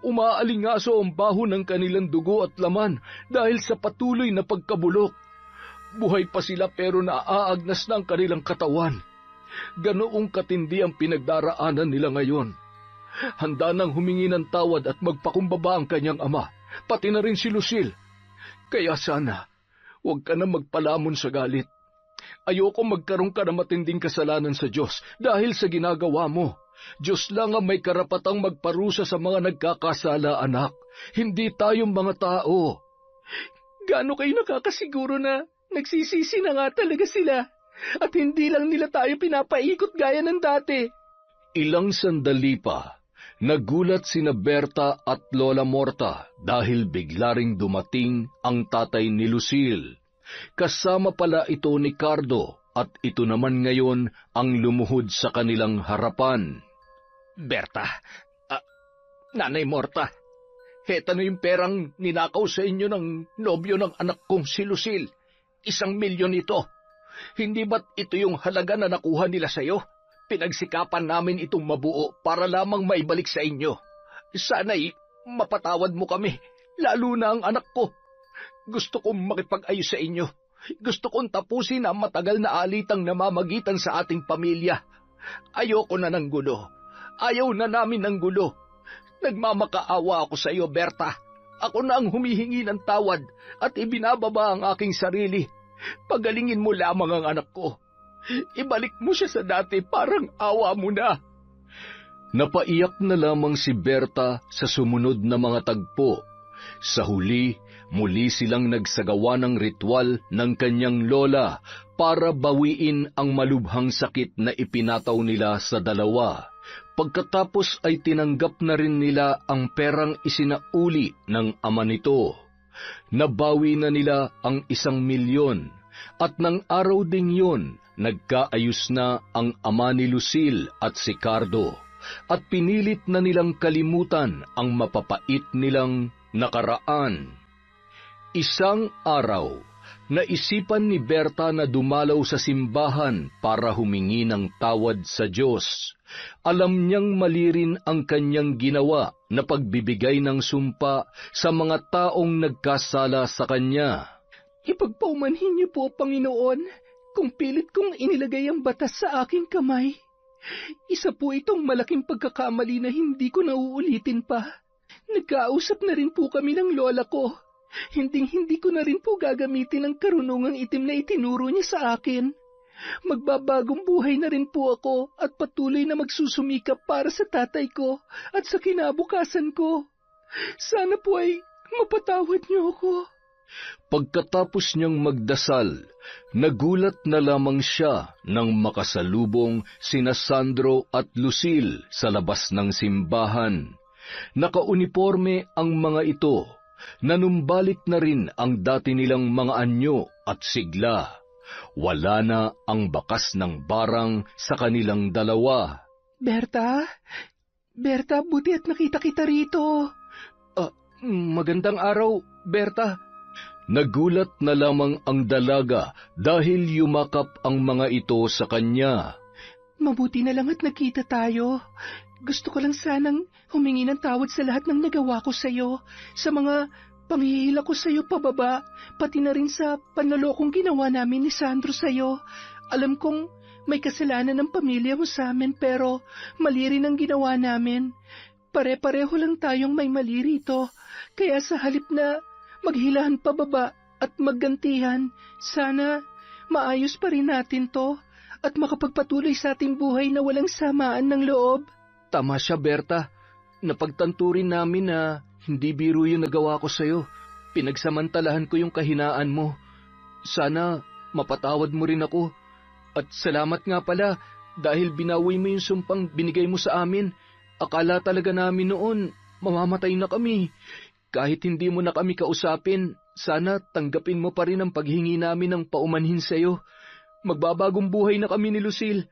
umaalingaso ang baho ng kanilang dugo at laman dahil sa patuloy na pagkabulok. Buhay pa sila pero naaagnas na ang kanilang katawan. Ganoong katindi ang pinagdaraanan nila ngayon. Handa nang humingi ng tawad at magpakumbaba ang kanyang ama, pati na rin si Lucille. Kaya sana, huwag ka na magpalamon sa galit. Ayoko magkaroon ka ng matinding kasalanan sa Diyos dahil sa ginagawa mo. Diyos lang ang may karapatang magparusa sa mga nagkakasala, anak. Hindi tayong mga tao. Gaano kayo nakakasiguro na nagsisisi na nga talaga sila at hindi lang nila tayo pinapaikot gaya ng dati? Ilang sandali pa, nagulat sina Berta at Lola Morta dahil bigla ring dumating ang tatay ni Lucille. Kasama pala ito ni Cardo at ito naman ngayon ang lumuhod sa kanilang harapan. Berta, Nanay Morta, heta na yung perang ninakaw sa inyo ng nobyo ng anak kong si Lucille. 1,000,000 ito. Hindi ba't ito yung halaga na nakuha nila sa'yo? Pinagsikapan namin itong mabuo para lamang maibalik sa inyo. Sana'y mapatawad mo kami, lalo na ang anak ko. Gusto kong makipag-ayos sa inyo. Gusto kong tapusin ang matagal na alitang namamagitan sa ating pamilya. Ayoko na ng gulo. Ayaw na namin ng gulo. Nagmamakaawa ako sa iyo, Berta. Ako na ang humihingi ng tawad at ibinababa ang aking sarili. Pagalingin mo lamang ang anak ko. Ibalik mo siya sa dati, parang awa mo na. Napaiyak na lamang si Berta sa sumunod na mga tagpo. Sa huli, muli silang nagsagawa ng ritual ng kanyang lola para bawiin ang malubhang sakit na ipinataw nila sa dalawa. Pagkatapos ay tinanggap na rin nila ang perang isinauli ng ama nito. Nabawi na nila ang 1,000,000 at ng araw ding yun, nagkaayos na ang ama ni Lucille at si Cardo at pinilit na nilang kalimutan ang mapapait nilang nakaraan. Isang araw, naisipan ni Berta na dumalaw sa simbahan para humingi ng tawad sa Diyos. Alam niyang mali rin ang kanyang ginawa na pagbibigay ng sumpa sa mga taong nagkasala sa kanya. Ipagpaumanhin niyo po, Panginoon, kung pilit kong inilagay ang batas sa aking kamay. Isa po itong malaking pagkakamali na hindi ko nauulitin pa. Nagkausap na rin po kami ng lola ko. Hinding-hindi ko na rin po gagamitin ang karunungang itim na itinuro niya sa akin. Magbabagong buhay na rin po ako at patuloy na magsusumikap para sa tatay ko at sa kinabukasan ko. Sana po ay mapatawad niyo ako. Pagkatapos niyang magdasal, nagulat na lamang siya nang makasalubong sina Sandro at Lucille sa labas ng simbahan. Nakauniforme ang mga ito. Nanumbalik na rin ang dati nilang mga anyo at sigla. Wala na ang bakas ng barang sa kanilang dalawa. Berta, buti at nakita kita rito. Magandang araw, Berta. Nagulat na lamang ang dalaga dahil yumakap ang mga ito sa kanya. Mabuti na lang at nakita tayo. Gusto ko lang sanang humingi ng tawad sa lahat ng nagawa ko sa iyo, sa mga panghihila ko sa'yo pababa, pati na rin sa panlolokong ginawa namin ni Sandro sa'yo. Alam kong may kasalanan ng pamilya mo sa amin pero mali rin ang ginawa namin. Pare-pareho lang tayong may mali rito. Kaya sa halip na maghilahan pababa at maggantihan, sana maayos pa rin natin to at makapagpatuloy sa ating buhay na walang samaan ng loob. Tama siya, Berta. Napagtanto rin namin na hindi biro yung nagawa ko sa'yo. Pinagsamantalahan ko yung kahinaan mo. Sana mapatawad mo rin ako. At salamat nga pala dahil binawi mo yung sumpang binigay mo sa amin. Akala talaga namin noon mamamatay na kami. Kahit hindi mo na kami kausapin, sana tanggapin mo pa rin ang paghingi namin ng paumanhin sa'yo. Magbabagong buhay na kami ni Lucille.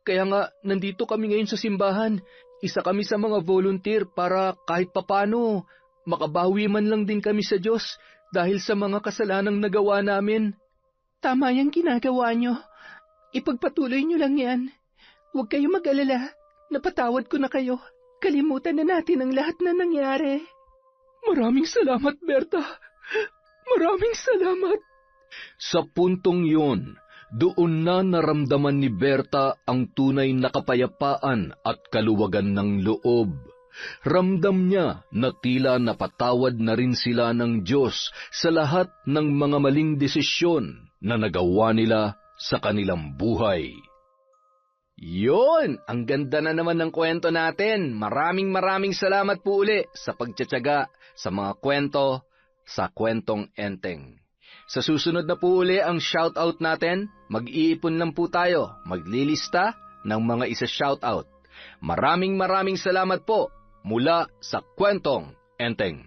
Kaya nga, nandito kami ngayon sa simbahan. Isa kami sa mga volunteer para kahit papano, makabawi man lang din kami sa Diyos dahil sa mga kasalanang nagawa namin. Tama yung ginagawa nyo. Ipagpatuloy nyo lang yan. Huwag kayo mag-alala. Napatawad ko na kayo. Kalimutan na natin ang lahat na nangyari. Maraming salamat, Berta. Maraming salamat. Sa puntong yun, doon na naramdaman ni Berta ang tunay na kapayapaan at kaluwagan ng loob. Ramdam niya na tila napatawad na rin sila ng Diyos sa lahat ng mga maling desisyon na nagawa nila sa kanilang buhay. Yun! Ang ganda na naman ng kwento natin. Maraming salamat po uli sa pagtsatsaga sa mga kwento sa Kwentong Enteng. Sa susunod na po uli ang shoutout natin, mag-iipon lang po tayo, maglilista ng mga isa-shoutout. Maraming salamat po mula sa Kwentong Enteng.